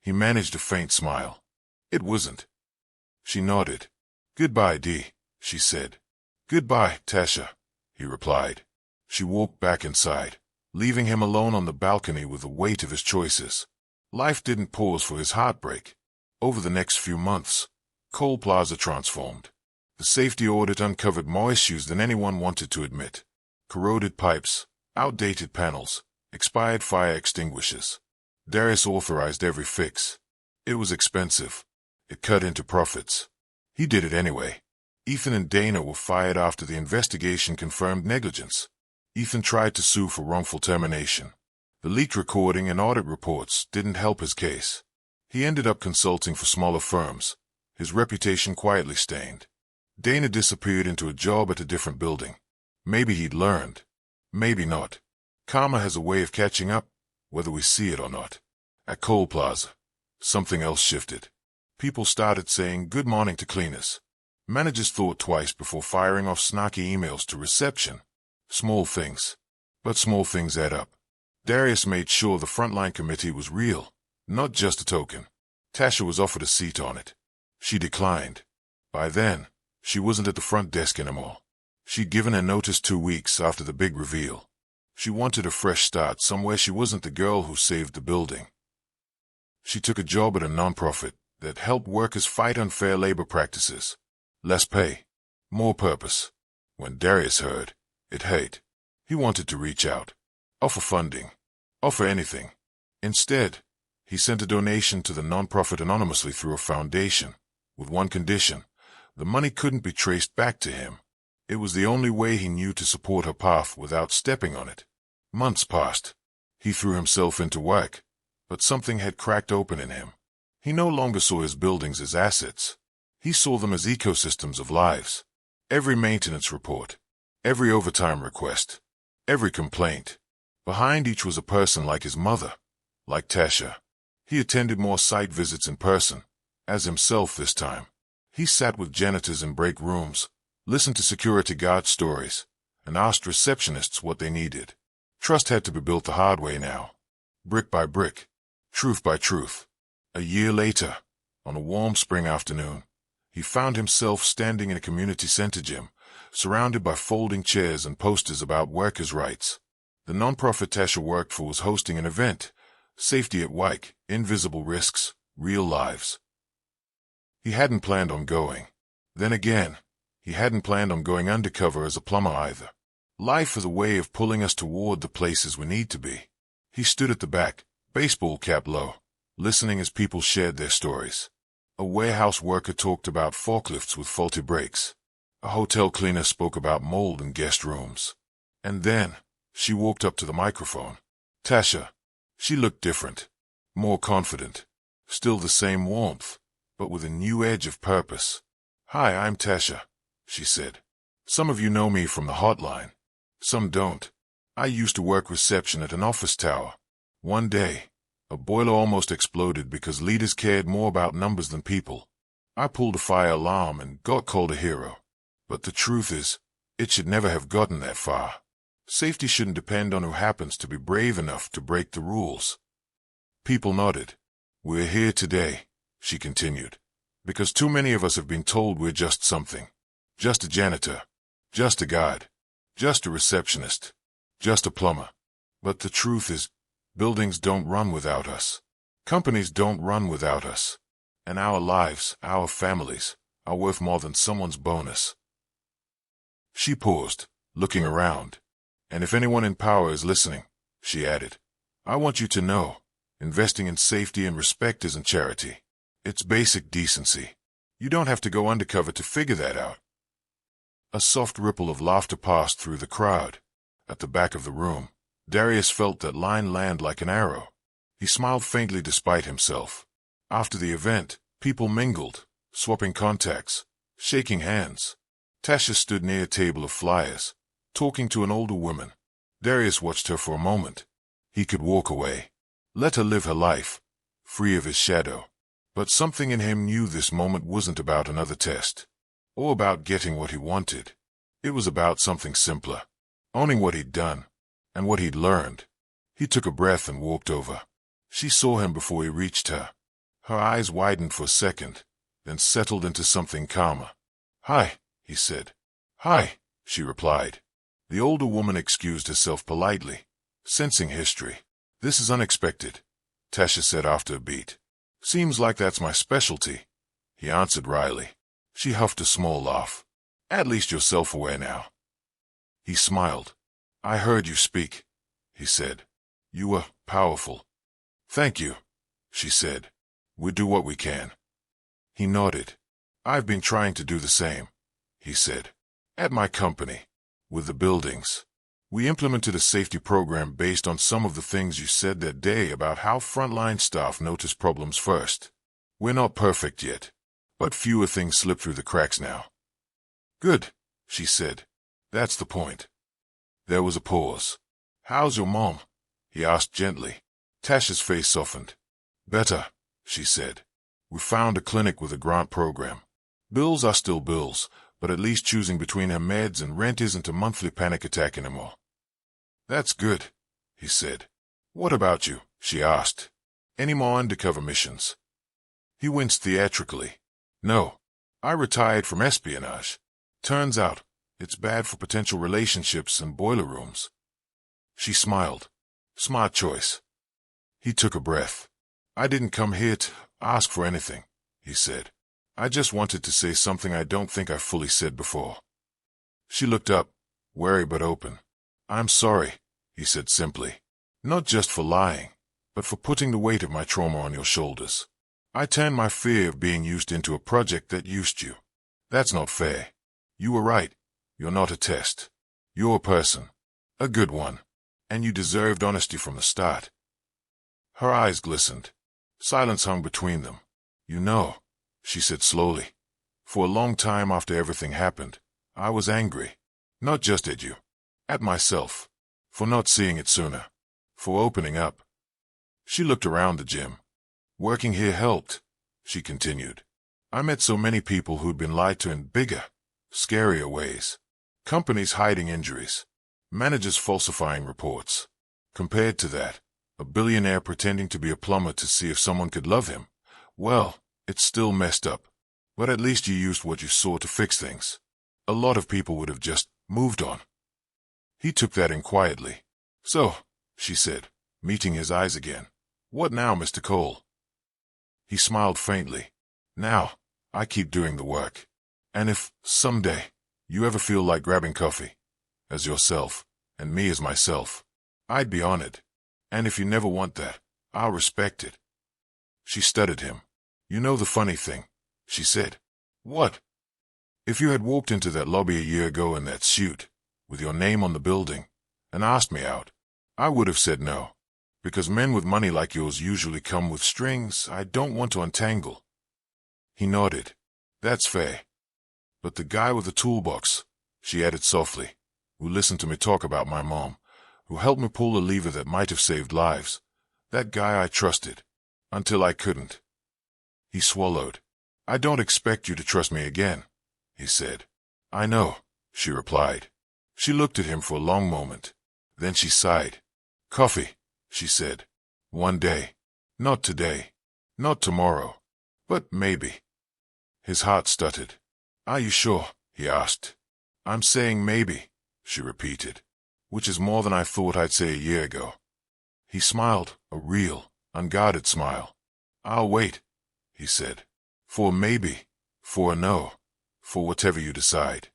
He managed a faint smile. It wasn't. She nodded. Goodbye, Dee, she said. Goodbye, Tasha, he replied. She walked back inside, leaving him alone on the balcony with the weight of his choices. Life didn't pause for his heartbreak. Over the next few months, Cole Plaza transformed. The safety audit uncovered more issues than anyone wanted to admit. Corroded pipes, outdated panels, expired fire extinguishers. Darius authorized every fix. It was expensive. It cut into profits. He did it anyway. Ethan and Dana were fired after the investigation confirmed negligence. Ethan tried to sue for wrongful termination. The leaked recording and audit reports didn't help his case. He ended up consulting for smaller firms, his reputation quietly stained. Dana disappeared into a job at a different building. Maybe he'd learned. Maybe not. Karma has a way of catching up, whether we see it or not. At Cole Plaza, something else shifted. People started saying good morning to cleaners. Managers thought twice before firing off snarky emails to reception. Small things. But small things add up. Darius made sure the frontline committee was real, not just a token. Tasha was offered a seat on it. She declined. By then, she wasn't at the front desk anymore. She'd given her notice 2 weeks after the big reveal. She wanted a fresh start somewhere she wasn't the girl who saved the building. She took a job at a nonprofit that helped workers fight unfair labor practices. Less pay, more purpose. When Darius heard, it hurt. He wanted to reach out, offer funding, offer anything. Instead, he sent a donation to the nonprofit anonymously through a foundation, with one condition: the money couldn't be traced back to him. It was the only way he knew to support her path without stepping on it. Months passed. He threw himself into work, but something had cracked open in him. He no longer saw his buildings as assets. He saw them as ecosystems of lives. Every maintenance report, every overtime request, every complaint. Behind each was a person like his mother, like Tasha. He attended more site visits in person, as himself this time. He sat with janitors in break rooms, listened to security guard stories, and asked receptionists what they needed. Trust had to be built the hard way now. Brick by brick, truth by truth. A year later, on a warm spring afternoon, he found himself standing in a community center gym, surrounded by folding chairs and posters about workers' rights. The nonprofit Tasha worked for was hosting an event, Safety at Work, Invisible Risks, Real Lives. He hadn't planned on going. Then again, he hadn't planned on going undercover as a plumber either. Life is a way of pulling us toward the places we need to be. He stood at the back, baseball cap low, listening as people shared their stories. A warehouse worker talked about forklifts with faulty brakes. A hotel cleaner spoke about mold in guest rooms. And then, she walked up to the microphone. Tasha. She looked different, more confident, still the same warmth, but with a new edge of purpose. "Hi, I'm Tasha," she said. "Some of you know me from the hotline. Some don't. I used to work reception at an office tower. One day, a boiler almost exploded because leaders cared more about numbers than people. I pulled a fire alarm and got called a hero. But the truth is, it should never have gotten that far. Safety shouldn't depend on who happens to be brave enough to break the rules." People nodded. "We're here today," she continued, "because too many of us have been told we're just something. Just a janitor. Just a guard. Just a receptionist. Just a plumber. But the truth is, buildings don't run without us. Companies don't run without us. And our lives, our families, are worth more than someone's bonus." She paused, looking around. "And if anyone in power is listening," she added, "I want you to know, investing in safety and respect isn't charity. It's basic decency. You don't have to go undercover to figure that out." A soft ripple of laughter passed through the crowd. At the back of the room, Darius felt that line land like an arrow. He smiled faintly despite himself. After the event, people mingled, swapping contacts, shaking hands. Tasha stood near a table of flyers, talking to an older woman. Darius watched her for a moment. He could walk away, let her live her life, free of his shadow. But something in him knew this moment wasn't about another test, or about getting what he wanted. It was about something simpler, owning what he'd done, and what he'd learned. He took a breath and walked over. She saw him before he reached her. Her eyes widened for a second, then settled into something calmer. "Hi," he said. "Hi," she replied. The older woman excused herself politely, sensing history. "This is unexpected," Tasha said after a beat. "Seems like that's my specialty," he answered wryly. She huffed a small laugh. "At least you're self-aware now." He smiled. "I heard you speak," he said. "You were powerful." "Thank you," she said. "We do what we can." He nodded. "I've been trying to do the same," he said. "At my company, with the buildings. We implemented a safety program based on some of the things you said that day about how frontline staff notice problems first. We're not perfect yet, but fewer things slip through the cracks now." "Good," she said. "That's the point." There was a pause. "How's your mom?" he asked gently. Tasha's face softened. "Better," she said. "We found a clinic with a grant program. Bills are still bills, but at least choosing between her meds and rent isn't a monthly panic attack anymore." "That's good," he said. "What about you?" she asked. "Any more undercover missions?" He winced theatrically. "No. I retired from espionage. Turns out, it's bad for potential relationships and boiler rooms." She smiled. Smart choice. He took a breath. I didn't come here to ask for anything, he said. I just wanted to say something I don't think I've fully said before. She looked up, wary but open. I'm sorry, he said simply. Not just for lying, but for putting the weight of my trauma on your shoulders. I turned my fear of being used into a project that used you. That's not fair. You were right. You're not a test. You're a person. A good one. And you deserved honesty from the start. Her eyes glistened. Silence hung between them. You know, she said slowly, for a long time after everything happened, I was angry. Not just at you. At myself. For not seeing it sooner. For opening up. She looked around the gym. Working here helped, she continued. I met so many people who'd been lied to in bigger, scarier ways. Companies hiding injuries. Managers falsifying reports. Compared to that, a billionaire pretending to be a plumber to see if someone could love him. Well, it's still messed up. But at least you used what you saw to fix things. A lot of people would have just moved on. He took that in quietly. So, she said, meeting his eyes again. What now, Mr. Cole? He smiled faintly. Now, I keep doing the work. And if, someday, you ever feel like grabbing coffee, as yourself, and me as myself, I'd be honored. And if you never want that, I'll respect it. She studied him. You know the funny thing, she said. What? If you had walked into that lobby a year ago in that suit, with your name on the building, and asked me out, I would have said no. Because men with money like yours usually come with strings I don't want to untangle. He nodded. That's fair. But the guy with the toolbox, she added softly, who listened to me talk about my mom, who helped me pull a lever that might have saved lives, that guy I trusted, until I couldn't. He swallowed. I don't expect you to trust me again, he said. I know, she replied. She looked at him for a long moment. Then she sighed. Coffee, she said. One day. Not today. Not tomorrow. But maybe. His heart stuttered. Are you sure? He asked. I'm saying maybe, she repeated, which is more than I thought I'd say a year ago. He smiled, a real, unguarded smile. I'll wait, he said. For a maybe, for a no, for whatever you decide.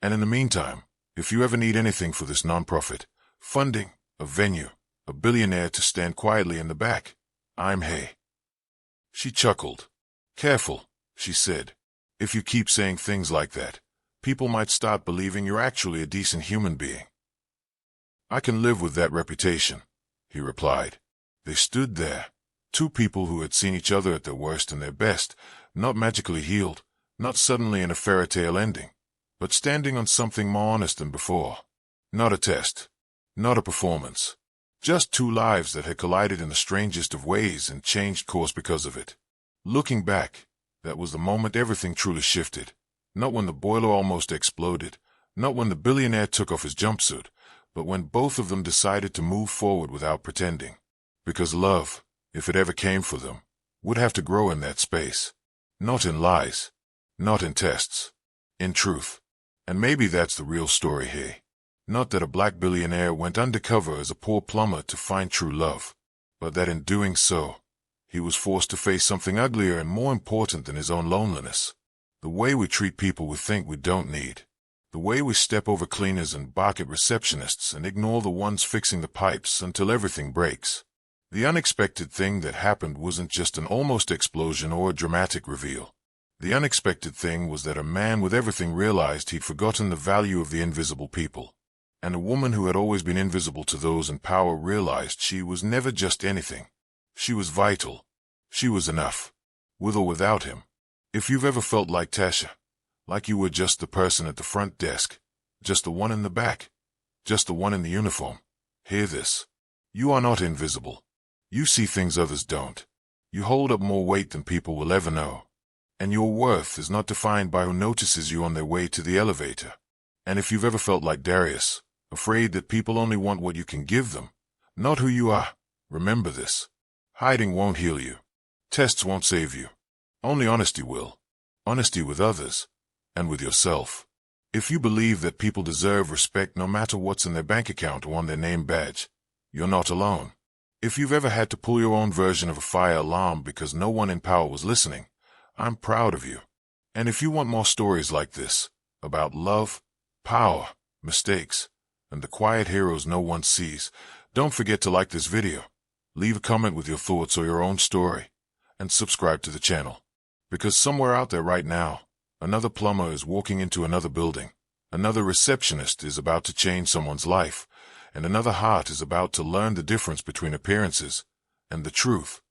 And in the meantime, if you ever need anything for this nonprofit, funding, a venue, a billionaire to stand quietly in the back, I'm Hay. She chuckled. Careful, she said. If you keep saying things like that, people might start believing you're actually a decent human being. I can live with that reputation, he replied. They stood there, two people who had seen each other at their worst and their best, not magically healed, not suddenly in a fairy tale ending, but standing on something more honest than before. Not a test, not a performance, just two lives that had collided in the strangest of ways and changed course because of it. Looking back, that was the moment everything truly shifted. Not when the boiler almost exploded, not when the billionaire took off his jumpsuit, but when both of them decided to move forward without pretending. Because love, if it ever came for them, would have to grow in that space. Not in lies, not in tests, in truth. And maybe that's the real story here. Not that a black billionaire went undercover as a poor plumber to find true love, but that in doing so, he was forced to face something uglier and more important than his own loneliness. The way we treat people we think we don't need. The way we step over cleaners and bark at receptionists and ignore the ones fixing the pipes until everything breaks. The unexpected thing that happened wasn't just an almost explosion or a dramatic reveal. The unexpected thing was that a man with everything realized he'd forgotten the value of the invisible people. And a woman who had always been invisible to those in power realized she was never just anything. She was vital. She was enough. With or without him. If you've ever felt like Tasha, like you were just the person at the front desk, just the one in the back, just the one in the uniform, hear this. You are not invisible. You see things others don't. You hold up more weight than people will ever know. And your worth is not defined by who notices you on their way to the elevator. And if you've ever felt like Darius, afraid that people only want what you can give them, not who you are, remember this. Hiding won't heal you. Tests won't save you. Only honesty will. Honesty with others, and with yourself. If you believe that people deserve respect no matter what's in their bank account or on their name badge, you're not alone. If you've ever had to pull your own version of a fire alarm because no one in power was listening, I'm proud of you. And if you want more stories like this, about love, power, mistakes, and the quiet heroes no one sees, don't forget to like this video, leave a comment with your thoughts or your own story, and subscribe to the channel. Because somewhere out there right now, another plumber is walking into another building, another receptionist is about to change someone's life, and another heart is about to learn the difference between appearances and the truth.